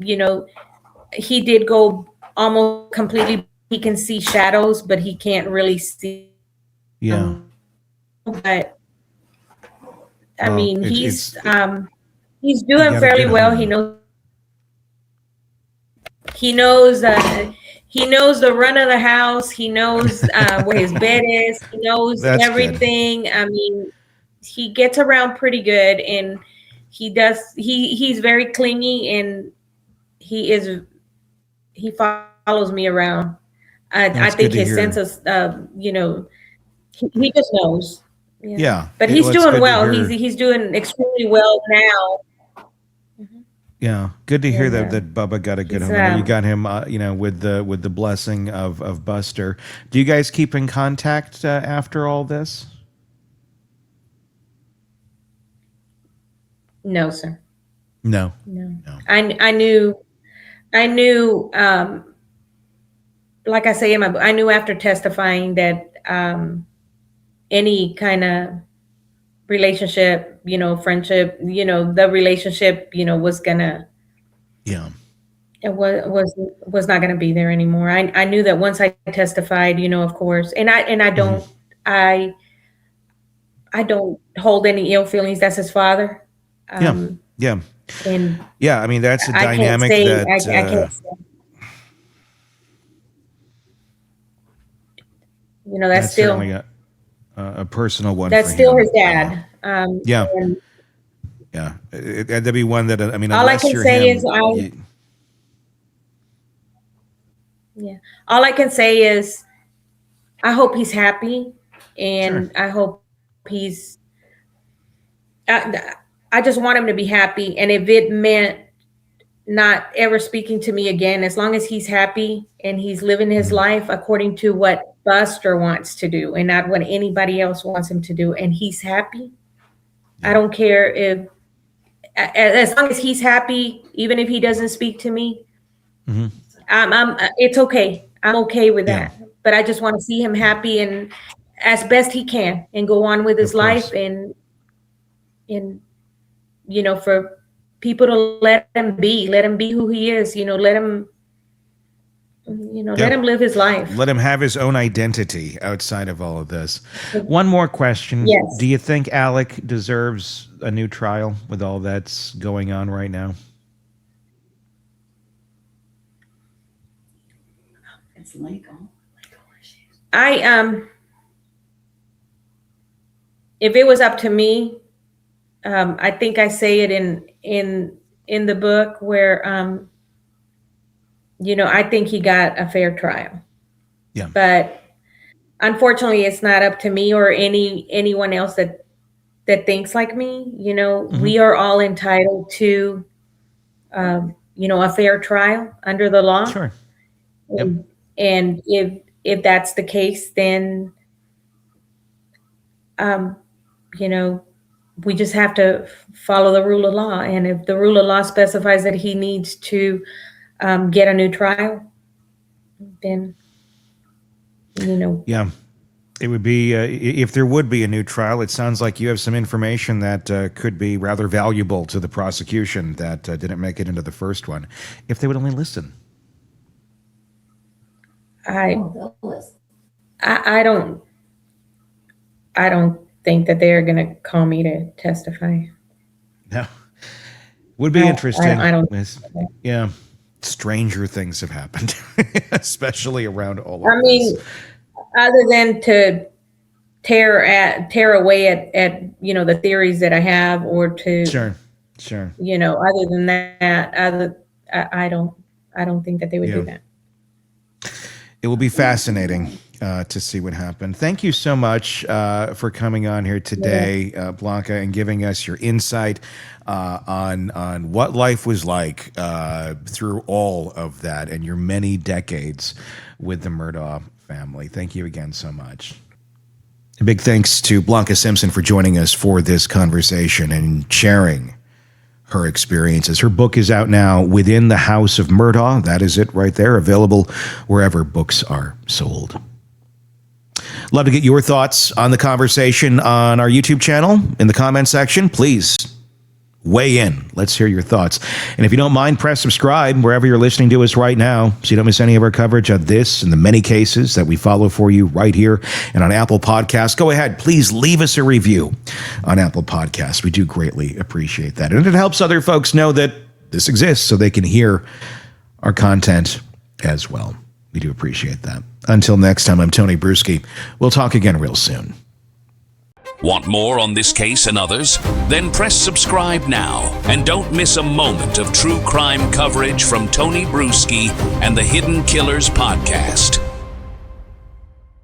he did go almost completely. He can see shadows, but he can't really see. Yeah. But I mean, he's doing fairly well. He knows the run of the house. He knows where his bed is. He knows everything. Good. I mean, he gets around pretty good, and he's very clingy, and he follows me around. I think his sense of, he just knows. Yeah. But he's doing well. He's doing extremely well now. Yeah, good to hear that Bubba got a good home. You got him, with the blessing of Buster. Do you guys keep in contact after all this? No, sir. No. I knew. Like I say in my book, I knew after testifying that any kind of relationship, friendship, the relationship, was gonna. Yeah. It was not going to be there anymore. I knew that once I testified, of course, and I don't I don't hold any ill feelings. That's his father. Yeah. And I mean, that's a I dynamic can't say, that I can't say. That's still certainly a personal one. That's for still him. his dad. That'd be one that all I can say is all I can say is I hope he's happy, and I hope he's. I just want him to be happy, and if it meant not ever speaking to me again, as long as he's happy and he's living his life according to what Buster wants to do and not what anybody else wants him to do, and he's happy. I don't care if, as long as he's happy, even if he doesn't speak to me, it's okay. I'm okay with that. But I just want to see him happy and as best he can and go on with his life and for people to let him be who he is, let him live his life. Let him have his own identity outside of all of this. One more question. Yes. Do you think Alec deserves a new trial with all that's going on right now? It's legal. If it was up to me, I think I say it in the book where I think he got a fair trial. Yeah. But unfortunately, it's not up to me or anyone else that thinks like me. We are all entitled to a fair trial under the law. Sure. And if that's the case, then we just have to follow the rule of law. And if the rule of law specifies that he needs to get a new trial, then, Yeah. It would be, if there would be a new trial, it sounds like you have some information that could be rather valuable to the prosecution that didn't make it into the first one, if they would only listen. I don't think that they're going to call me to testify. No. Would be interesting. I don't. Yeah. Stranger things have happened, especially around all of this. Other than to tear away at the theories that I have, or to sure. Other than that, I don't think that they would do that. It will be fascinating to see what happened. Thank you so much for coming on here today, Blanca, and giving us your insight on what life was like through all of that and your many decades with the Murdaugh family. Thank you again so much. A big thanks to Blanca Simpson for joining us for this conversation and sharing her experiences. Her book is out now, Within the House of Murdaugh. That is it right there, available wherever books are sold. Love to get your thoughts on the conversation on our YouTube channel in the comment section. Please weigh in. Let's hear your thoughts. And if you don't mind, press subscribe wherever you're listening to us right now so you don't miss any of our coverage of this and the many cases that we follow for you right here and on Apple Podcasts. Go ahead. Please leave us a review on Apple Podcasts. We do greatly appreciate that. And it helps other folks know that this exists so they can hear our content as well. We do appreciate that. Until next time, I'm Tony Bruschi. We'll talk again real soon. Want more on this case and others? Then press subscribe now and don't miss a moment of true crime coverage from Tony Bruschi and the Hidden Killers podcast.